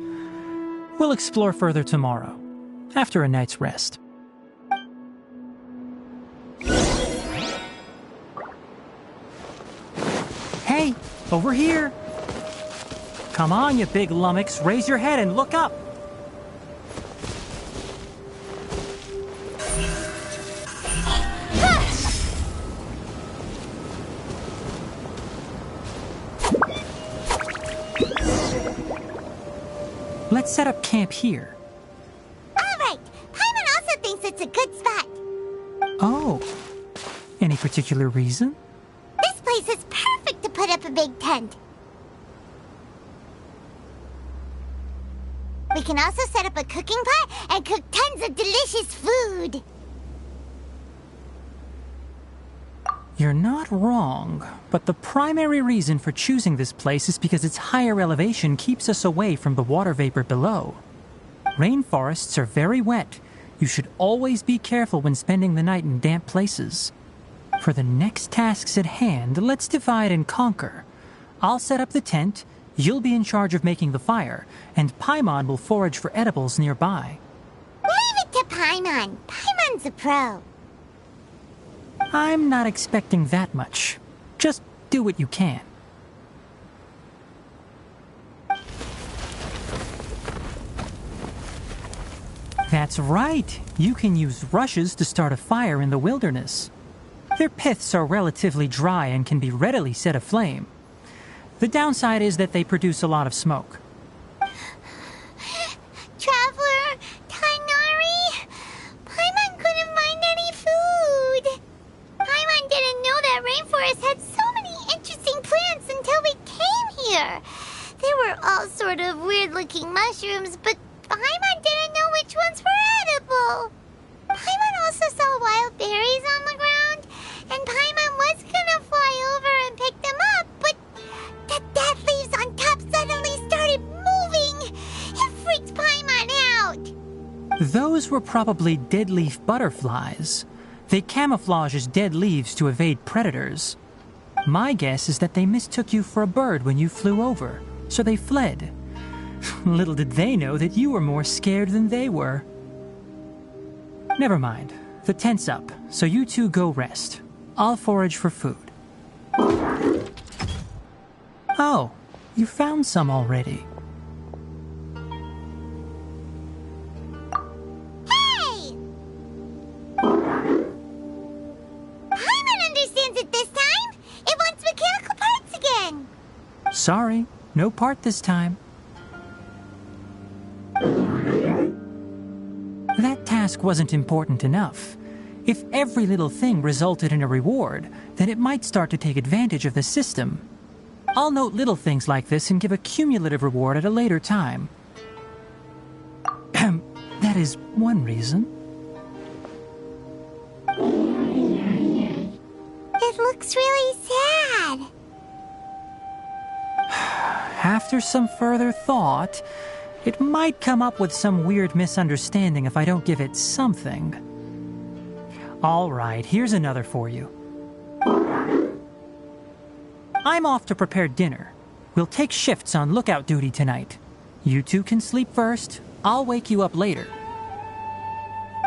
We'll explore further tomorrow, after a night's rest. Hey, over here! Come on, you big lummox, raise your head and look up! Let's set up camp here. Alright, Paimon also thinks it's a good spot. Oh, any particular reason? This place is perfect to put up a big tent. We can also set up a cooking pot and cook tons of delicious food. You're not wrong, but the primary reason for choosing this place is because its higher elevation keeps us away from the water vapor below. Rainforests are very wet. You should always be careful when spending the night in damp places. For the next tasks at hand, let's divide and conquer. I'll set up the tent, you'll be in charge of making the fire, and Paimon will forage for edibles nearby. Leave it to Paimon. Paimon's a pro. I'm not expecting that much. Just do what you can. That's right. You can use rushes to start a fire in the wilderness. Their piths are relatively dry and can be readily set aflame. The downside is that they produce a lot of smoke. Traveler, Tighnari, Paimon couldn't find any food. Paimon didn't know that rainforest had so many interesting plants until we came here. They were all sort of weird-looking mushrooms, but Paimon didn't know which ones were edible. Paimon also saw wild berries on the ground, and Paimon was gonna fly over and pick them up, but the dead leaves on top suddenly started moving. It freaked Paimon out. Those were probably dead leaf butterflies. They camouflage as dead leaves to evade predators. My guess is that they mistook you for a bird when you flew over, so they fled. Little did they know that you were more scared than they were. Never mind. The tent's up, so you two go rest. I'll forage for food. Oh, you found some already. Hey! Paimon understands it this time. It wants mechanical parts again. Sorry, no part this time. That task wasn't important enough. If every little thing resulted in a reward, then it might start to take advantage of the system. I'll note little things like this and give a cumulative reward at a later time. That is one reason. It looks really sad. After some further thought, it might come up with some weird misunderstanding if I don't give it something. All right, here's another for you. I'm off to prepare dinner. We'll take shifts on lookout duty tonight. You two can sleep first. I'll wake you up later.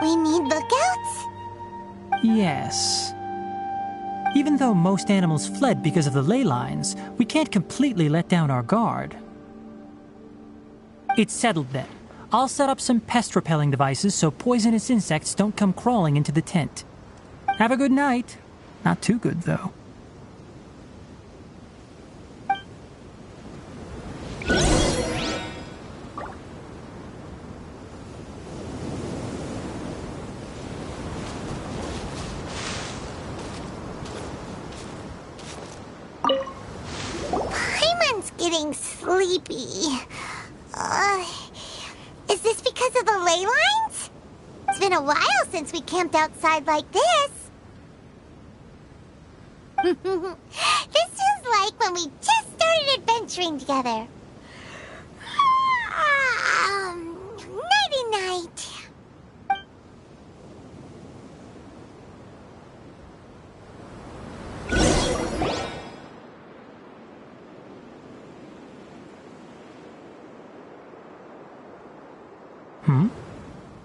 We need lookouts? Yes. Even though most animals fled because of the ley lines, we can't completely let down our guard. It's settled then. I'll set up some pest-repelling devices so poisonous insects don't come crawling into the tent. Have a good night. Not too good, though. Paimon's getting sleepy. Is this because of the ley lines? It's been a while since we camped outside like this. This feels like when we just started adventuring together. Nighty-night.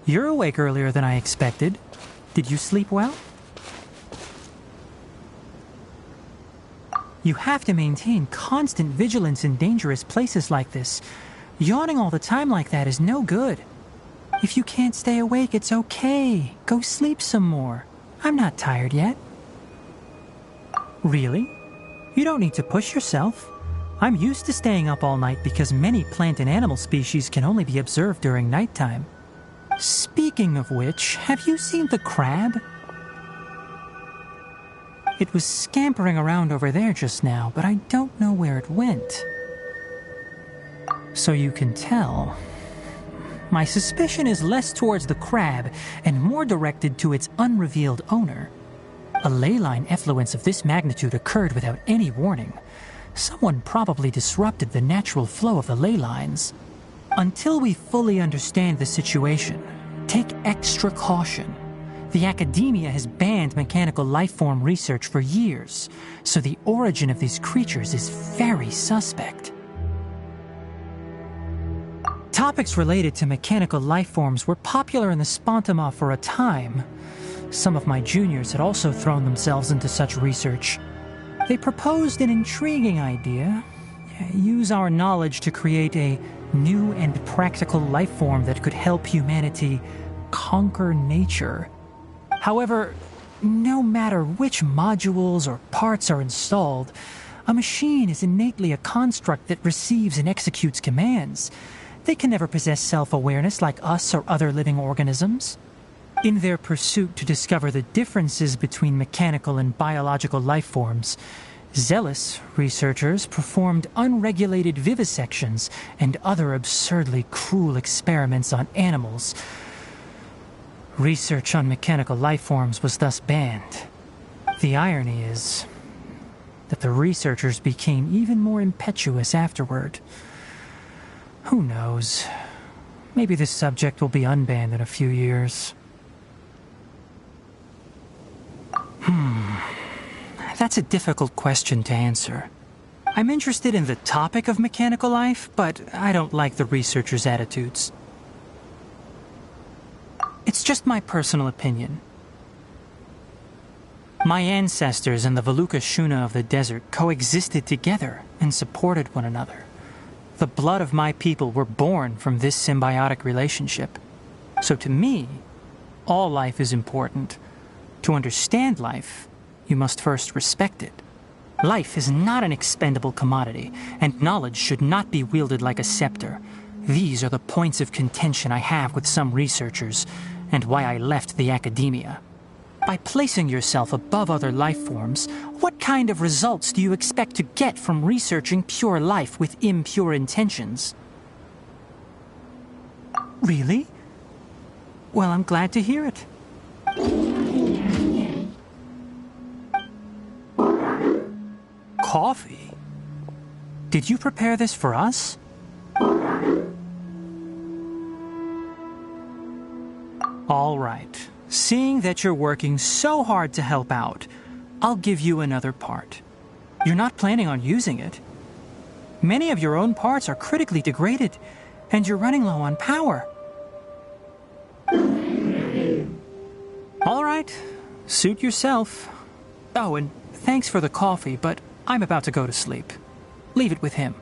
You're awake earlier than I expected. Did you sleep well? You have to maintain constant vigilance in dangerous places like this. Yawning all the time like that is no good. If you can't stay awake, it's okay. Go sleep some more. I'm not tired yet. Really? You don't need to push yourself. I'm used to staying up all night because many plant and animal species can only be observed during nighttime. Speaking of which, have you seen the crab? It was scampering around over there just now, but I don't know where it went. So you can tell. My suspicion is less towards the crab and more directed to its unrevealed owner. A ley line effluence of this magnitude occurred without any warning. Someone probably disrupted the natural flow of the ley lines. Until we fully understand the situation, take extra caution. The academia has banned mechanical lifeform research for years, so the origin of these creatures is very suspect. Topics related to mechanical lifeforms were popular in the Spontama for a time. Some of my juniors had also thrown themselves into such research. They proposed an intriguing idea. Use our knowledge to create a new and practical life form that could help humanity conquer nature. However, no matter which modules or parts are installed, a machine is innately a construct that receives and executes commands. They can never possess self-awareness like us or other living organisms. In their pursuit to discover the differences between mechanical and biological life forms, zealous researchers performed unregulated vivisections and other absurdly cruel experiments on animals. Research on mechanical life forms was thus banned. The irony is that the researchers became even more impetuous afterward. Who knows? Maybe this subject will be unbanned in a few years. That's a difficult question to answer. I'm interested in the topic of mechanical life, but I don't like the researchers' attitudes. It's just my personal opinion. My ancestors and the Valuka Shuna of the desert coexisted together and supported one another. The blood of my people were born from this symbiotic relationship. So to me, all life is important. To understand life, you must first respect it. Life is not an expendable commodity, and knowledge should not be wielded like a scepter. These are the points of contention I have with some researchers, and why I left the academia. By placing yourself above other life forms, what kind of results do you expect to get from researching pure life with impure intentions? Really? Well, I'm glad to hear it. Coffee? Did you prepare this for us? All right. Seeing that you're working so hard to help out, I'll give you another part. You're not planning on using it. Many of your own parts are critically degraded, and you're running low on power. All right. Suit yourself. Oh, and thanks for the coffee, but I'm about to go to sleep. Leave it with him.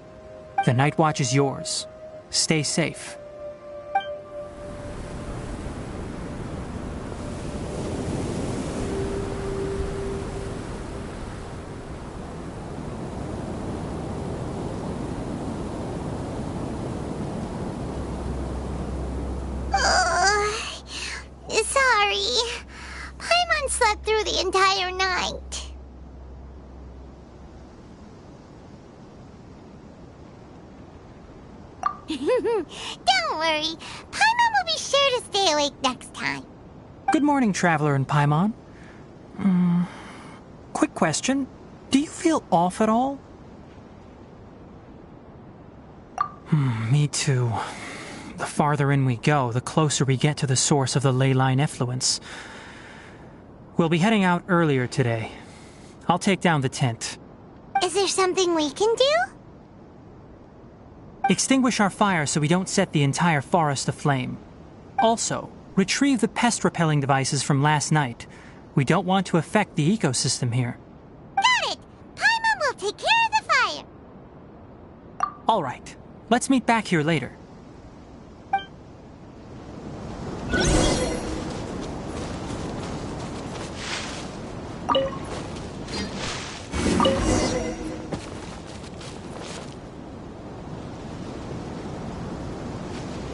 The night watch is yours. Stay safe. Sorry. Paimon slept through the entire night. Don't worry. Paimon will be sure to stay awake next time. Good morning, Traveler and Paimon. Quick question. Do you feel off at all? Me too. The farther in we go, the closer we get to the source of the ley line effluence. We'll be heading out earlier today. I'll take down the tent. Is there something we can do? Extinguish our fire so we don't set the entire forest aflame. Also, retrieve the pest-repelling devices from last night. We don't want to affect the ecosystem here. Got it! Paimon will take care of the fire. All right. Let's meet back here later.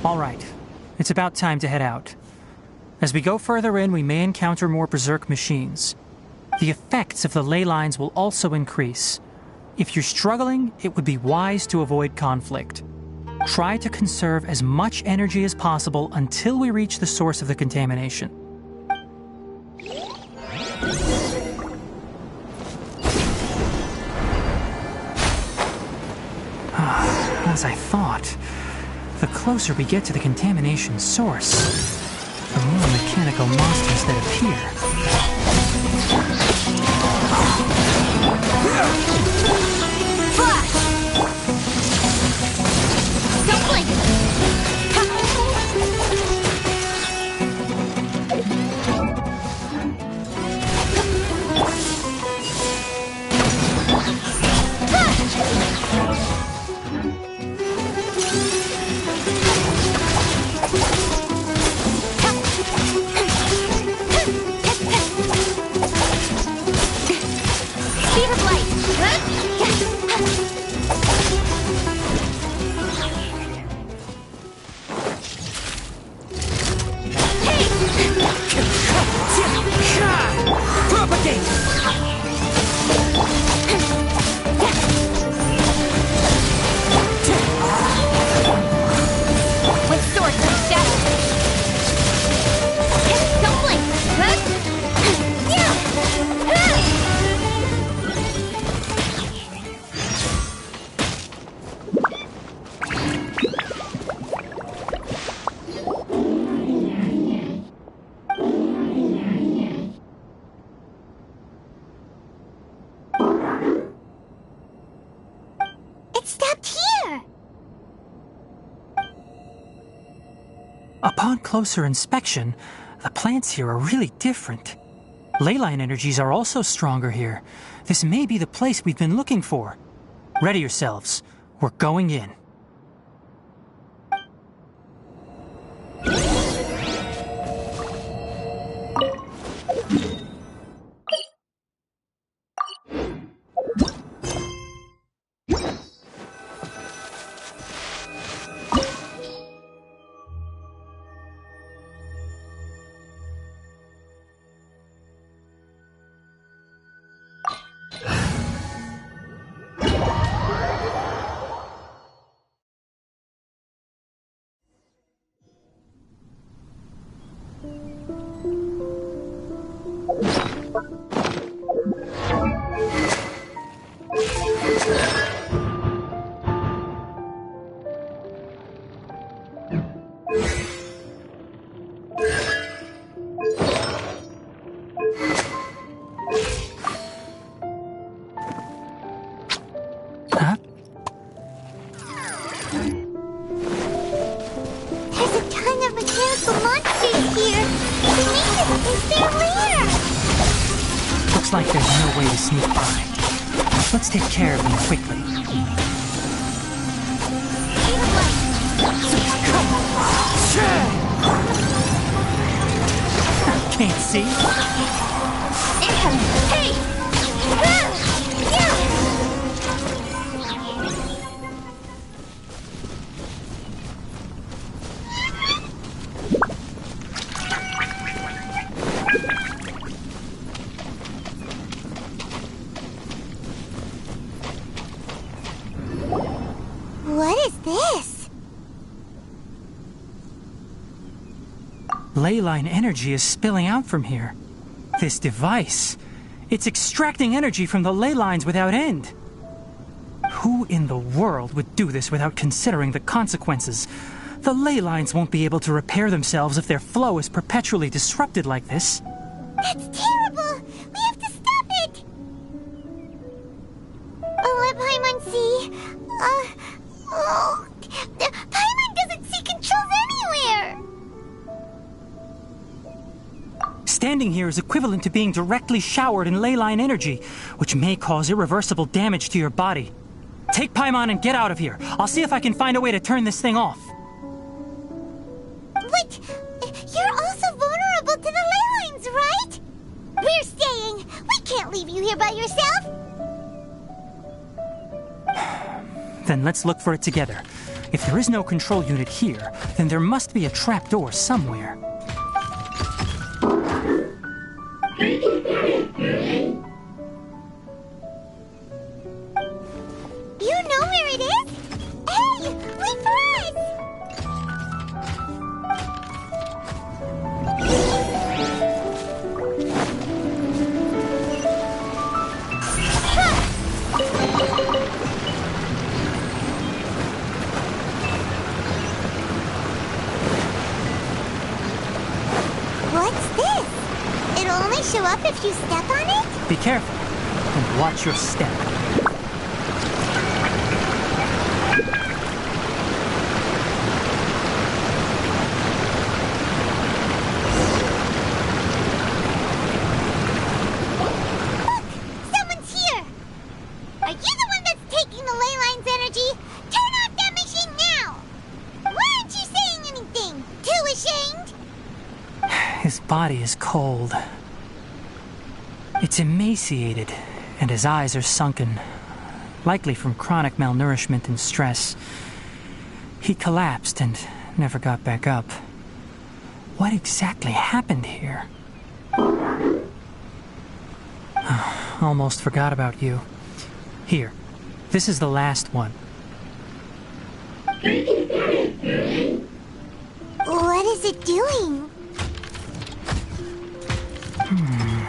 All right. It's about time to head out. As we go further in, we may encounter more berserk machines. The effects of the ley lines will also increase. If you're struggling, it would be wise to avoid conflict. Try to conserve as much energy as possible until we reach the source of the contamination. As I thought, the closer we get to the contamination source, the more mechanical monsters that appear. Upon closer inspection, the plants here are really different. Leyline energies are also stronger here. This may be the place we've been looking for. Ready yourselves. We're going in. There's a ton of mechanical monsters here. They need to is their lair. Looks like there's no way to sneak by. Let's take care of them quickly. Can't see. Hey! What is this? Ley line energy is spilling out from here. This device, it's extracting energy from the ley lines without end. Who in the world would do this without considering the consequences? The ley lines won't be able to repair themselves if their flow is perpetually disrupted like this. That's terrible! We have to stop it! Let Paimon see. Paimon doesn't see controls anywhere! Standing here is equivalent to being directly showered in ley line energy, which may cause irreversible damage to your body. Take Paimon and get out of here. I'll see if I can find a way to turn this thing off. But you're also vulnerable to the ley lines, right? We're staying. We can't leave you here by yourself. Then let's look for it together. If there is no control unit here, then there must be a trapdoor somewhere. You know where it is? Hey, wait for us! What's this? It'll only show up if you step on it? Be careful and watch your step. His body is cold. It's emaciated, and his eyes are sunken, likely from chronic malnourishment and stress. He collapsed and never got back up. What exactly happened here? Almost forgot about you. Here, this is the last one. What is it doing?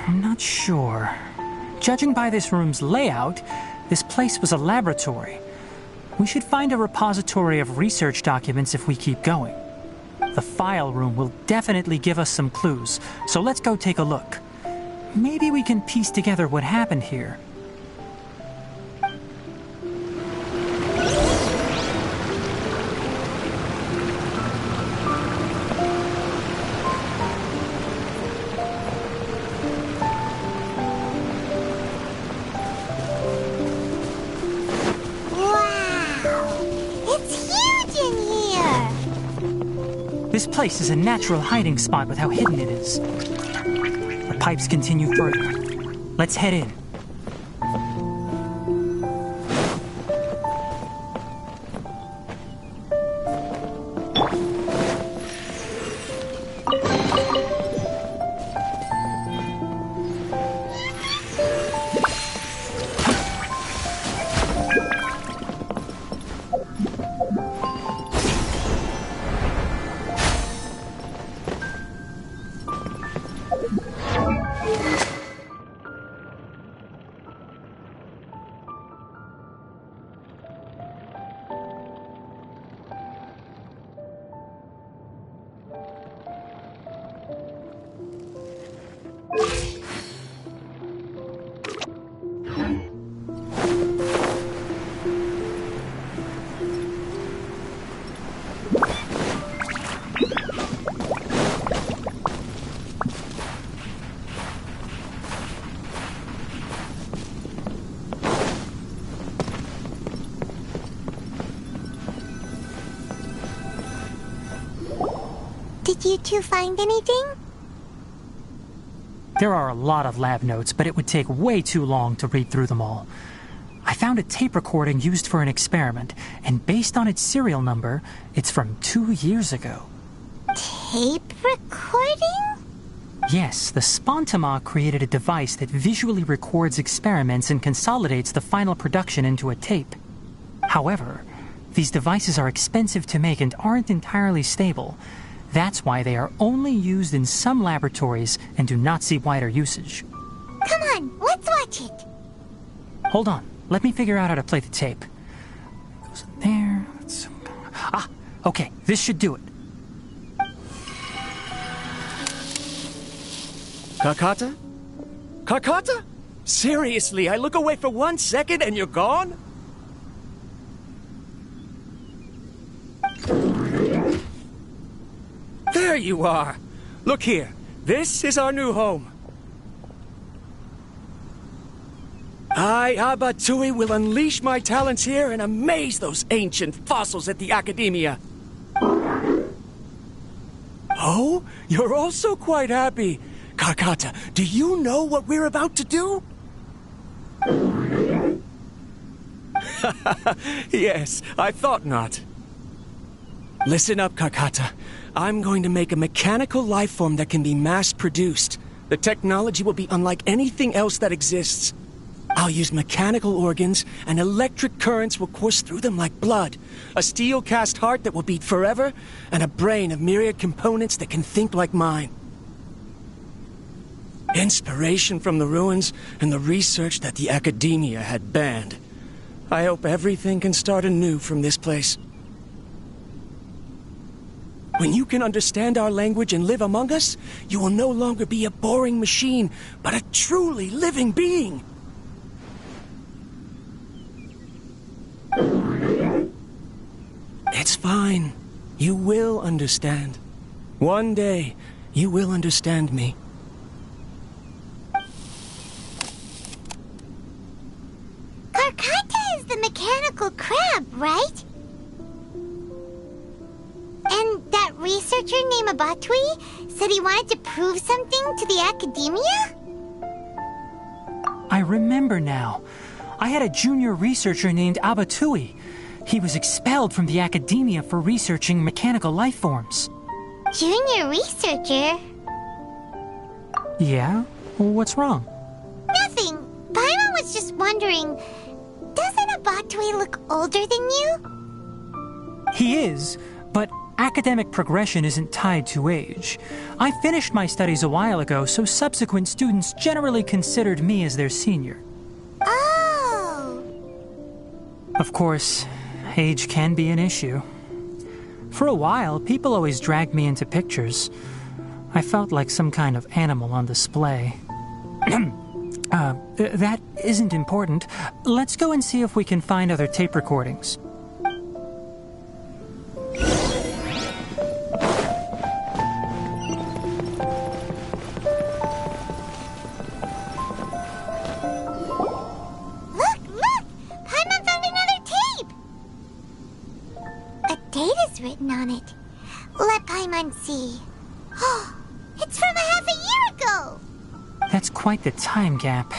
I'm not sure. Judging by this room's layout, this place was a laboratory. We should find a repository of research documents if we keep going. The file room will definitely give us some clues, so let's go take a look. Maybe we can piece together what happened here. This place is a natural hiding spot with how hidden it is. The pipes continue further. Let's head in. Did you two find anything? There are a lot of lab notes, but it would take way too long to read through them all. I found a tape recording used for an experiment, and based on its serial number, it's from 2 years ago. Tape recording? Yes, the Spontama created a device that visually records experiments and consolidates the final production into a tape. However, these devices are expensive to make and aren't entirely stable. That's why they are only used in some laboratories and do not see wider usage. Come on, let's watch it. Hold on, let me figure out how to play the tape. It goes in there. Okay, this should do it. Karkata? Karkata? Seriously, I look away for 1 second and you're gone? There you are. Look here. This is our new home. I, Abatui, will unleash my talents here and amaze those ancient fossils at the Academia. Oh, you're also quite happy. Karkata, do you know what we're about to do? Yes, I thought not. Listen up, Karkata. I'm going to make a mechanical life form that can be mass-produced. The technology will be unlike anything else that exists. I'll use mechanical organs, and electric currents will course through them like blood. A steel-cast heart that will beat forever, and a brain of myriad components that can think like mine. Inspiration from the ruins and the research that the Academia had banned. I hope everything can start anew from this place. When you can understand our language and live among us, you will no longer be a boring machine, but a truly living being. It's fine. You will understand. One day, you will understand me. Karkata is the mechanical crab, right? And that researcher named Abatui said he wanted to prove something to the Academia? I remember now. I had a junior researcher named Abatui. He was expelled from the Academia for researching mechanical life forms. Junior researcher? Yeah? What's wrong? Nothing. Paimon was just wondering, doesn't Abatui look older than you? He is, but academic progression isn't tied to age. I finished my studies a while ago, so subsequent students generally considered me as their senior. Oh. Of course, age can be an issue. For a while, people always dragged me into pictures. I felt like some kind of animal on display. That isn't important. Let's go and see if we can find other tape recordings. Written on it. Let Paimon see. Oh, it's from half a year ago! That's quite the time gap.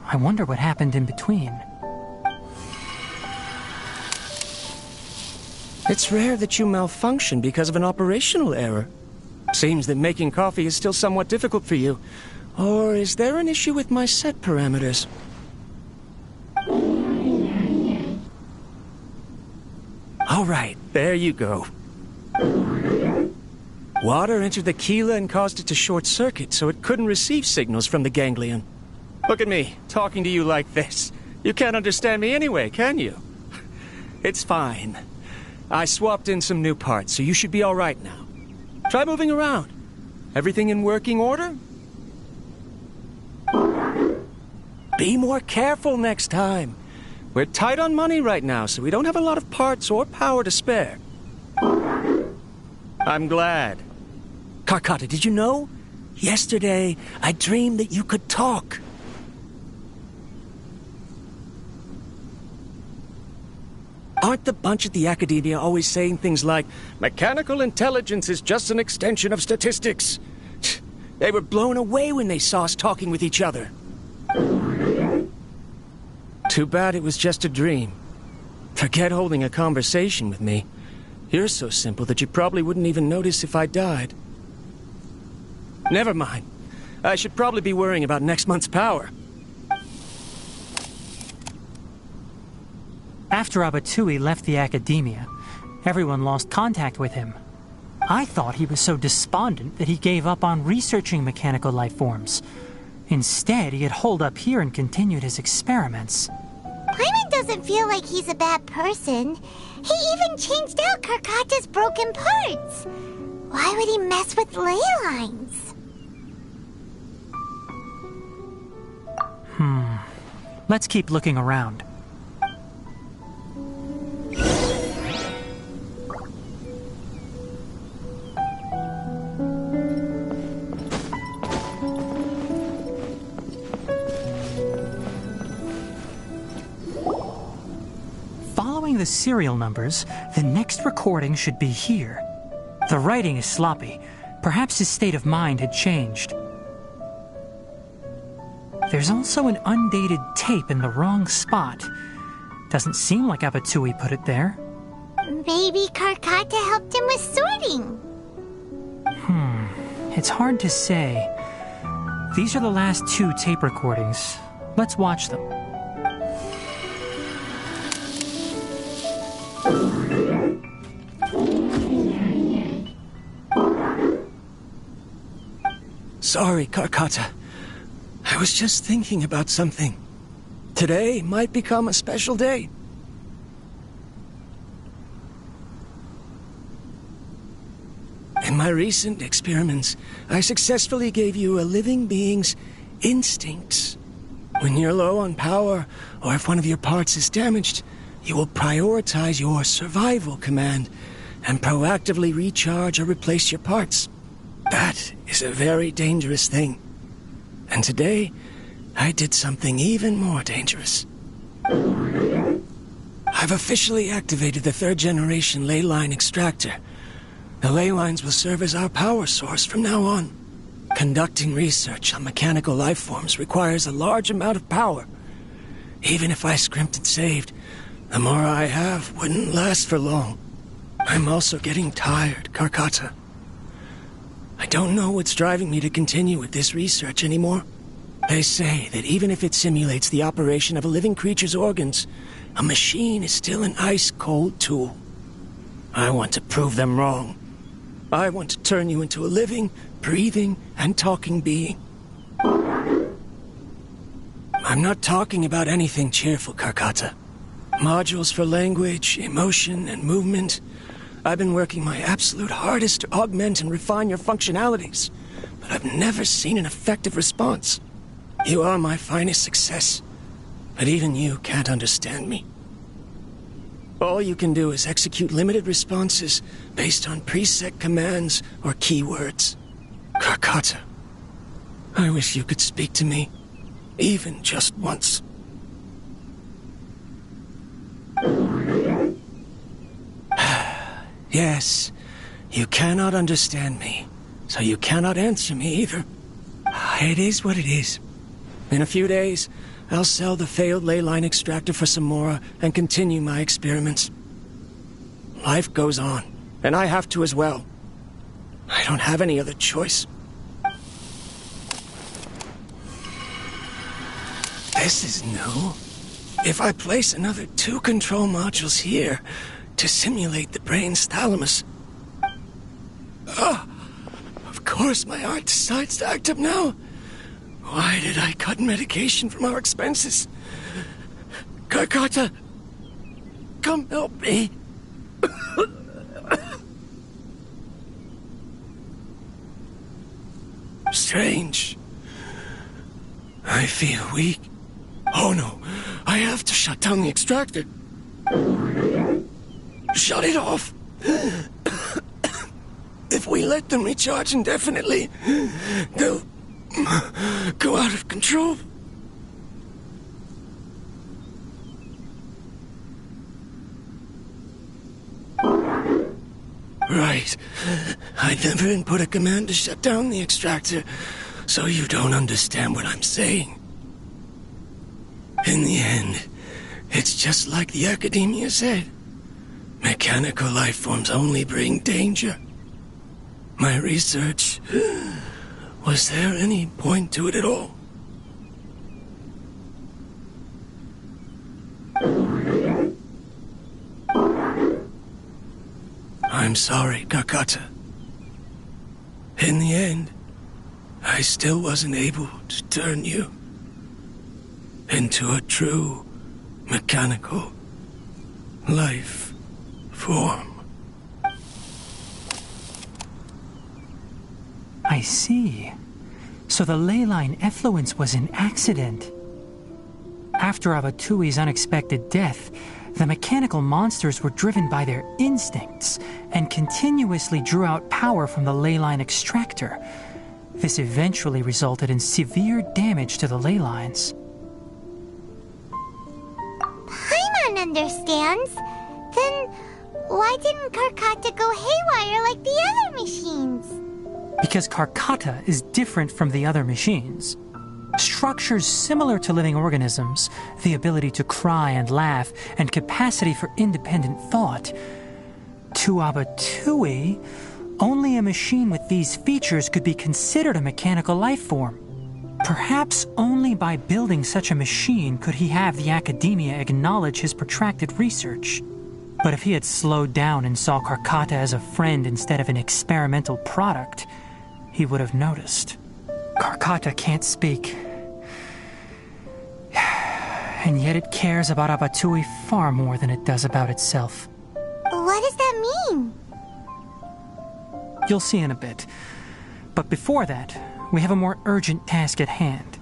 I wonder what happened in between. It's rare that you malfunction because of an operational error. Seems that making coffee is still somewhat difficult for you. Or is there an issue with my set parameters? All right, there you go. Water entered the chela and caused it to short circuit, so it couldn't receive signals from the ganglion. Look at me, talking to you like this. You can't understand me anyway, can you? It's fine. I swapped in some new parts, so you should be all right now. Try moving around. Everything in working order? Be more careful next time. We're tight on money right now, so we don't have a lot of parts or power to spare. I'm glad. Karkata, did you know? Yesterday, I dreamed that you could talk. Aren't the bunch at the Academia always saying things like, mechanical intelligence is just an extension of statistics? They were blown away when they saw us talking with each other. Too bad it was just a dream. Forget holding a conversation with me. You're so simple that you probably wouldn't even notice if I died. Never mind. I should probably be worrying about next month's power. After Abatui left the Academia, everyone lost contact with him. I thought he was so despondent that he gave up on researching mechanical life forms. Instead, he had holed up here and continued his experiments. Paimon doesn't feel like he's a bad person. He even changed out Karkata's broken parts. Why would he mess with ley lines? Let's keep looking around. Following the serial numbers, the next recording should be here. The writing is sloppy. Perhaps his state of mind had changed. There's also an undated tape in the wrong spot. Doesn't seem like Abatui put it there. Maybe Karkata helped him with sorting. It's hard to say. These are the last 2 tape recordings. Let's watch them. Sorry, Karkata. I was just thinking about something. Today might become a special day. In my recent experiments, I successfully gave you a living being's instincts. When you're low on power, or if one of your parts is damaged, you will prioritize your survival command and proactively recharge or replace your parts. That is a very dangerous thing. And today, I did something even more dangerous. I've officially activated the 3rd generation ley line extractor. The ley lines will serve as our power source from now on. Conducting research on mechanical life forms requires a large amount of power. Even if I scrimped and saved, the more I have wouldn't last for long. I'm also getting tired, Karkata. I don't know what's driving me to continue with this research anymore. They say that even if it simulates the operation of a living creature's organs, a machine is still an ice-cold tool. I want to prove them wrong. I want to turn you into a living, breathing, and talking being. I'm not talking about anything cheerful, Karkata. Modules for language, emotion, and movement. I've been working my absolute hardest to augment and refine your functionalities, but I've never seen an effective response. You are my finest success, but even you can't understand me. All you can do is execute limited responses based on preset commands or keywords. Karkata, I wish you could speak to me, even just once. Yes, you cannot understand me, so you cannot answer me either. It is what it is. In a few days, I'll sell the failed ley line extractor for some more and continue my experiments. Life goes on, and I have to as well. I don't have any other choice. This is new. If I place another 2 control modules here to simulate the brain's thalamus. Of course my heart decides to act up now. Why did I cut medication from our expenses? Karkata, come help me. Strange. I feel weak. Oh no, I have to shut down the extractor. Shut it off. If we let them recharge indefinitely, they'll go out of control. Right. I'd never input a command to shut down the extractor, so you don't understand what I'm saying. In the end, it's just like the Academia said. Mechanical life forms only bring danger. My research... Was there any point to it at all? I'm sorry, Kakata. In the end, I still wasn't able to turn you into a true mechanical life form. I see. So the ley line effluence was an accident. After Abatui's unexpected death, the mechanical monsters were driven by their instincts and continuously drew out power from the ley line extractor. This eventually resulted in severe damage to the ley lines. Paimon understands. Then why didn't Karkata go haywire like the other machines? Because Karkata is different from the other machines. Structures similar to living organisms, the ability to cry and laugh, and capacity for independent thought. To Abatui, only a machine with these features could be considered a mechanical life form. Perhaps only by building such a machine could he have the Academia acknowledge his protracted research. But if he had slowed down and saw Karkata as a friend instead of an experimental product, he would have noticed. Karkata can't speak. And yet it cares about Abatui far more than it does about itself. What does that mean? You'll see in a bit. But before that, we have a more urgent task at hand.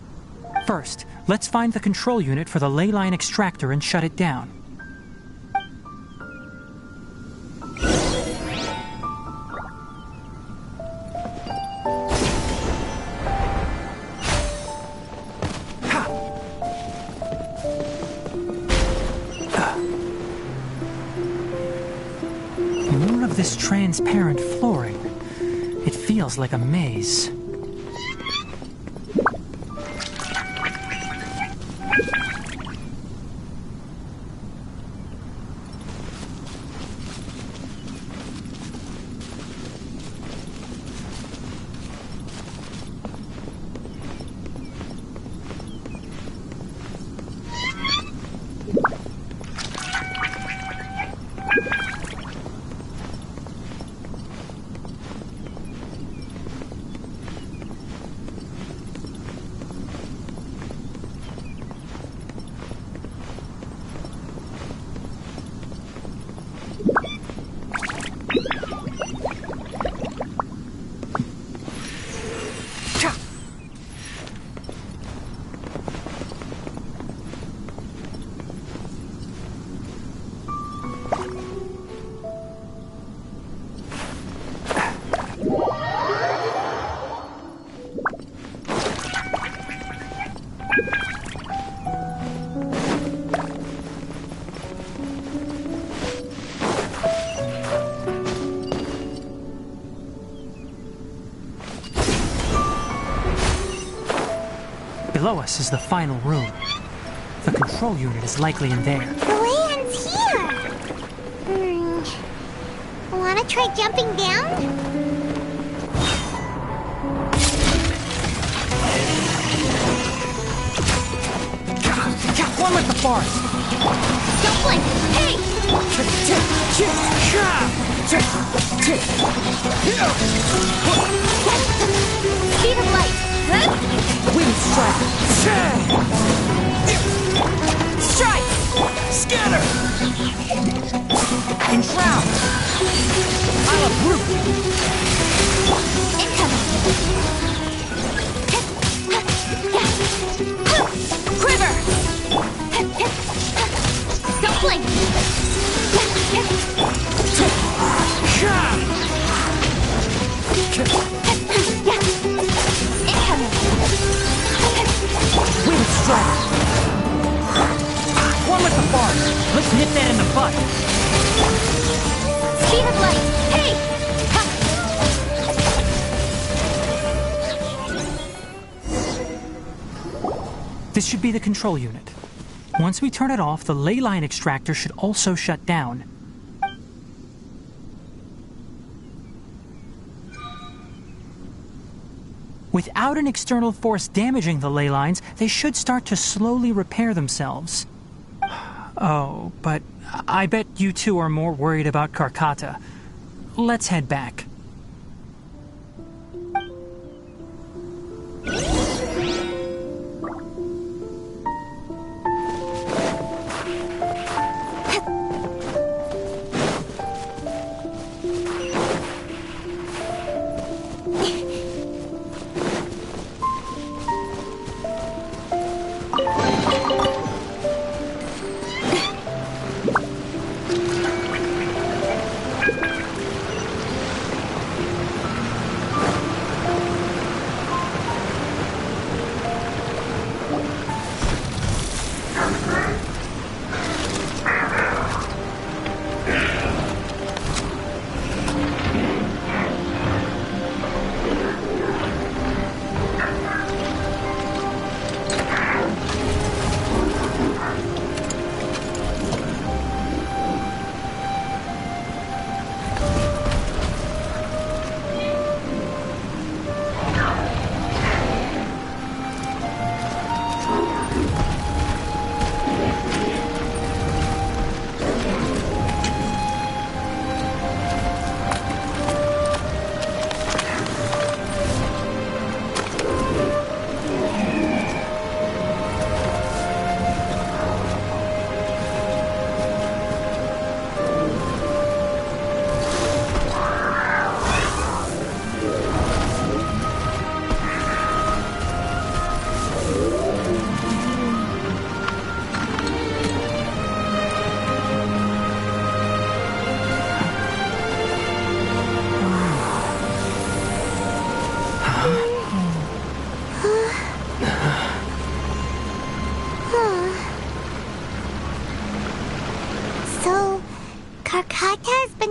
First, let's find the control unit for the ley line extractor and shut it down. More of this transparent flooring. It feels like a maze. Below us is the final room. The control unit is likely in there. The way ends here. Wanna try jumping down? One with the forest! Don't blink! Hey! Speed of light! Wind strike! Strike! Scatter! Enshroud! I'll uproot! Incoming! Quiver! Don't blink! Incoming! Wind strike! One with the forest! Let's nip that in the butt! Speed of light! Hey! This should be the control unit. Once we turn it off, the ley line extractor should also shut down. Without an external force damaging the ley lines, they should start to slowly repair themselves. Oh, but I bet you two are more worried about Karkata. Let's head back.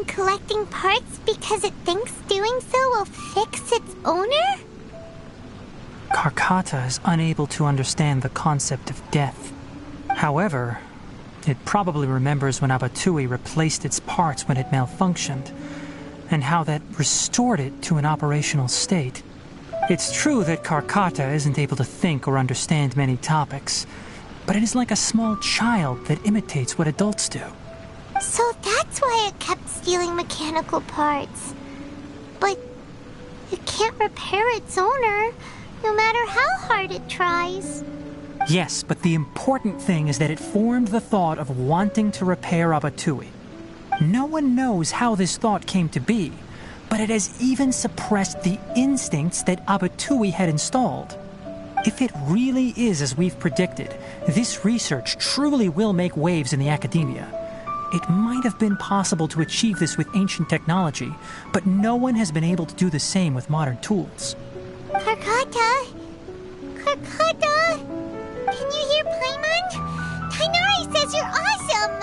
Collecting parts because it thinks doing so will fix its owner? Karkata is unable to understand the concept of death. However, it probably remembers when Abatui replaced its parts when it malfunctioned, and how that restored it to an operational state. It's true that Karkata isn't able to think or understand many topics, but it is like a small child that imitates what adults do. So that's why it kept stealing mechanical parts. But it can't repair its owner, no matter how hard it tries. Yes, but the important thing is that it formed the thought of wanting to repair Abatui. No one knows how this thought came to be, but it has even suppressed the instincts that Abatui had installed. If it really is as we've predicted, this research truly will make waves in the academia. It might have been possible to achieve this with ancient technology, but no one has been able to do the same with modern tools. Karkata? Karkata? Can you hear Paimon? Tighnari says you're awesome!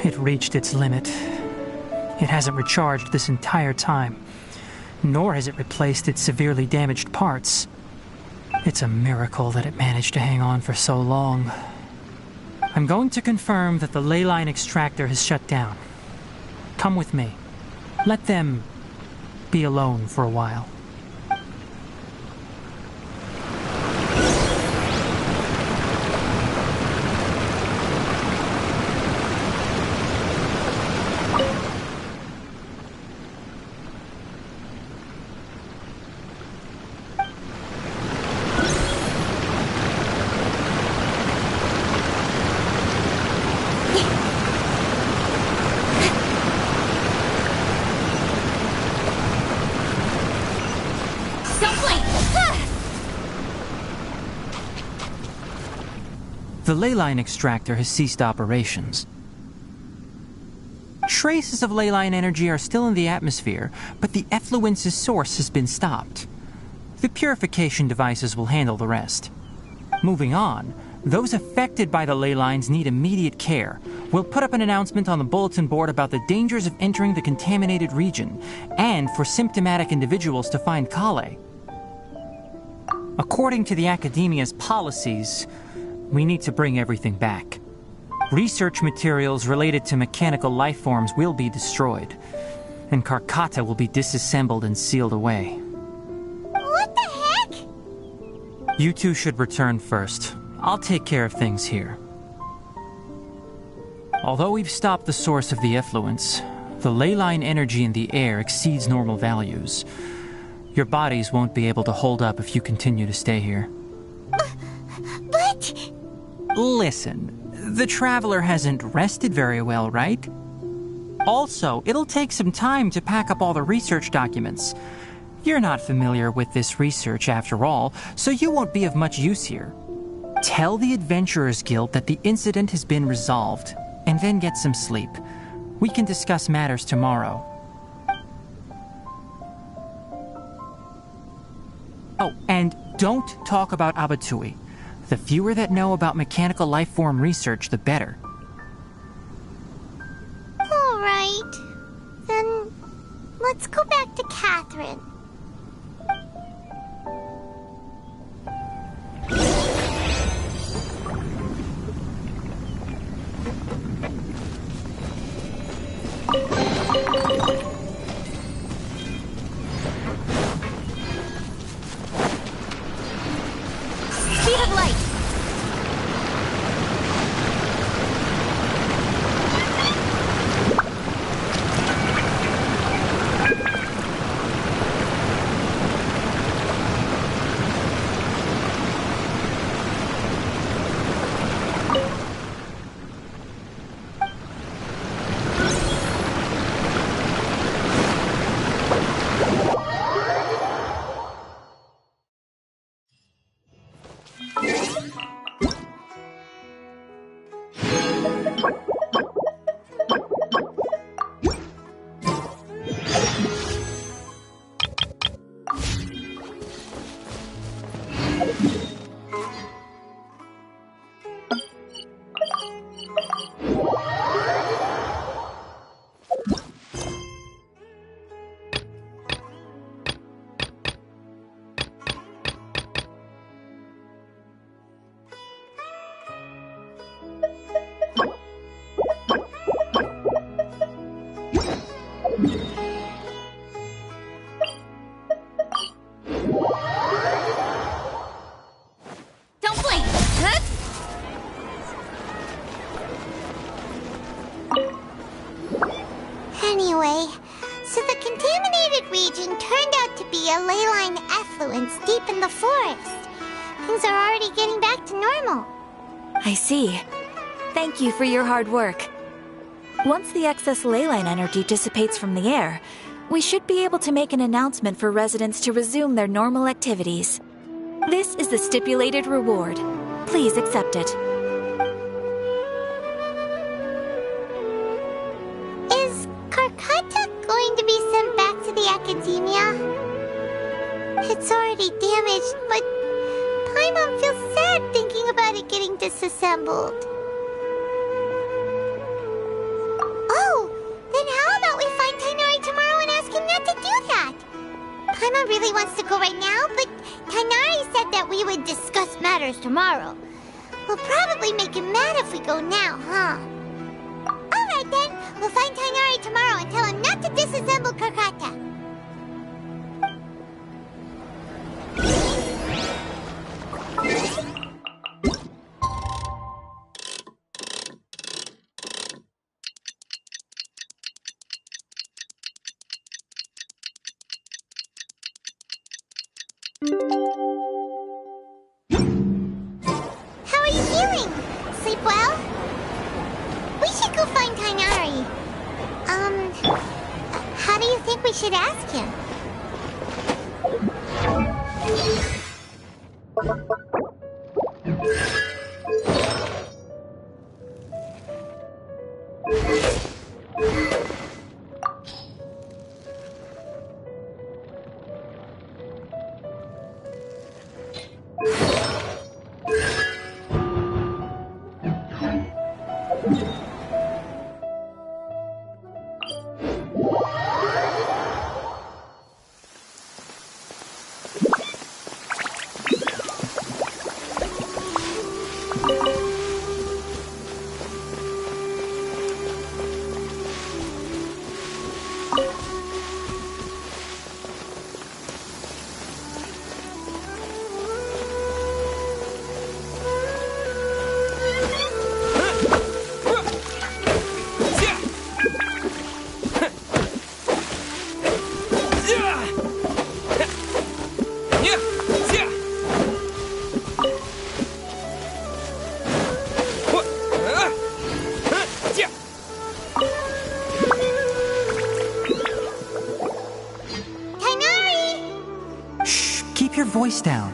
It reached its limit. It hasn't recharged this entire time, nor has it replaced its severely damaged parts. It's a miracle that it managed to hang on for so long. I'm going to confirm that the ley line extractor has shut down. Come with me. Let them be alone for a while. The ley line extractor has ceased operations. Traces of ley line energy are still in the atmosphere, but the effluence's source has been stopped. The purification devices will handle the rest. Moving on, those affected by the ley lines need immediate care. We'll put up an announcement on the bulletin board about the dangers of entering the contaminated region, and for symptomatic individuals to find Kale. According to the Academia's policies, we need to bring everything back. Research materials related to mechanical life forms will be destroyed, and Karkata will be disassembled and sealed away. What the heck? You two should return first. I'll take care of things here. Although we've stopped the source of the effluence, the ley line energy in the air exceeds normal values. Your bodies won't be able to hold up if you continue to stay here. But... Listen, the Traveler hasn't rested very well, right? Also, it'll take some time to pack up all the research documents. You're not familiar with this research after all, so you won't be of much use here. Tell the Adventurers Guild that the incident has been resolved, and then get some sleep. We can discuss matters tomorrow. Oh, and don't talk about Abatui. The fewer that know about mechanical life form research, the better. All right. Then let's go back to Catherine. Speed of light. Don't blink! Huh? Anyway, so the contaminated region turned out to be a ley line effluence deep in the forest. Things are already getting back to normal. I see. Thank you for your hard work. Once the excess ley line energy dissipates from the air, we should be able to make an announcement for residents to resume their normal activities. This is the stipulated reward. Please accept it. Is Karkata going to be sent back to the Academia? It's already damaged, but Paimon feels sad thinking about it getting disassembled. Oh, then how about we find Tighnari tomorrow and ask him not to do that? Paimon really wants to go right now, but Tighnari said that we would discuss matters tomorrow. We'll probably make him mad if we go now, huh? Alright then, we'll find Tighnari tomorrow and tell him not to disassemble Karkata. How are you feeling? Sleep well? We should go find Tighnari. How do you think we should ask him? keep your voice down.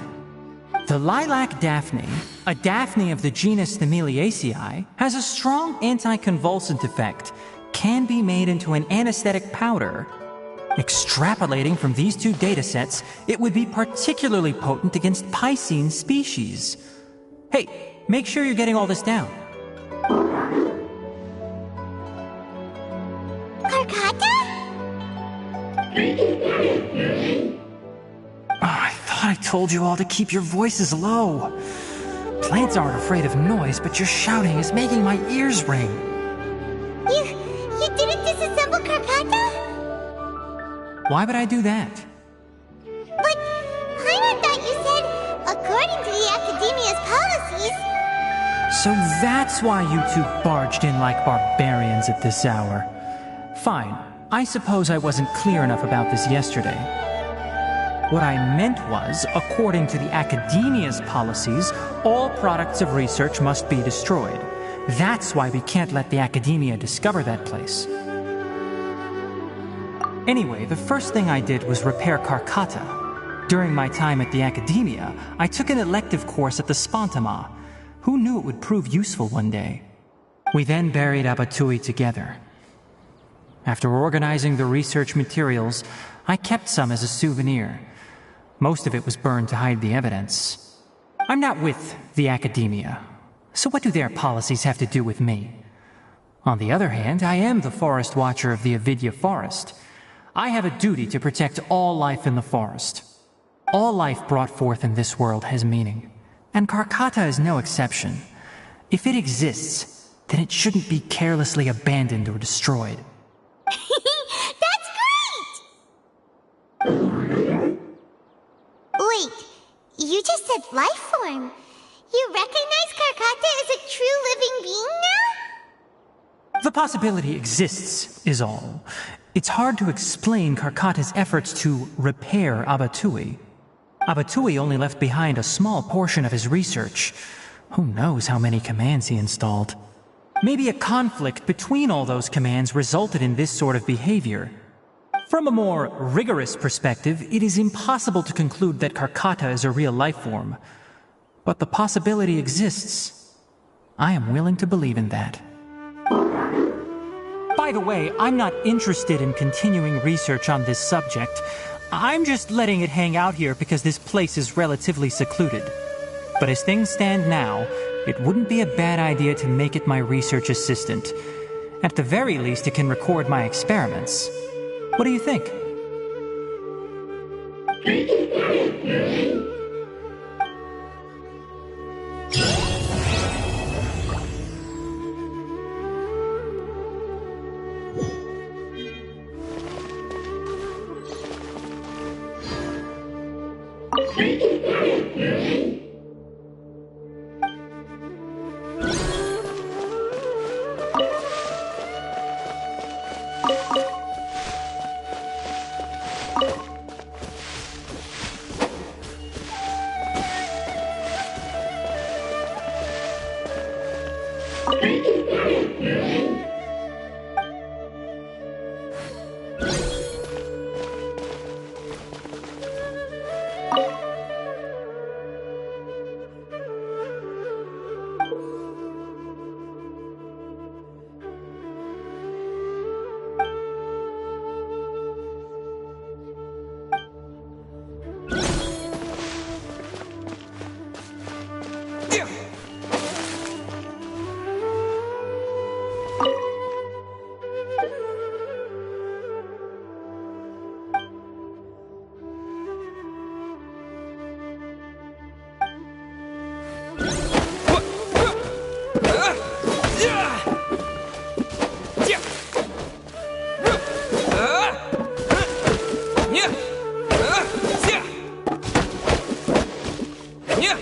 The lilac daphne, a daphne of the genus Thameliaceae, has a strong anticonvulsant effect, can be made into an anesthetic powder. Extrapolating from these two datasets, it would be particularly potent against Piscine species. Hey, make sure you're getting all this down. Karkata? I thought I told you all to keep your voices low. Plants aren't afraid of noise, but your shouting is making my ears ring. You didn't disassemble Karkata? Why would I do that? But Paimon thought you said, according to the Academia's policies... So that's why you two barged in like barbarians at this hour. Fine, I suppose I wasn't clear enough about this yesterday. What I meant was, according to the Academia's policies, all products of research must be destroyed. That's why we can't let the Academia discover that place. Anyway, the first thing I did was repair Karkata. During my time at the Academia, I took an elective course at the Spontama. Who knew it would prove useful one day? We then buried Abatui together. After organizing the research materials, I kept some as a souvenir. Most of it was burned to hide the evidence. I'm not with the Academia, so what do their policies have to do with me? On the other hand, I am the Forest Watcher of the Avidya Forest. I have a duty to protect all life in the forest. All life brought forth in this world has meaning, and Karkata is no exception. If it exists, then it shouldn't be carelessly abandoned or destroyed. That's great! Wait, you just said life form. You recognize Karkata as a true living being now? The possibility exists, is all. It's hard to explain Karkata's efforts to repair Abatui. Abatui only left behind a small portion of his research. Who knows how many commands he installed? Maybe a conflict between all those commands resulted in this sort of behavior. From a more rigorous perspective, it is impossible to conclude that Karkata is a real life form. But the possibility exists. I am willing to believe in that. By the way, I'm not interested in continuing research on this subject. I'm just letting it hang out here because this place is relatively secluded. But as things stand now, it wouldn't be a bad idea to make it my research assistant. At the very least, it can record my experiments. What do you think? Yeah!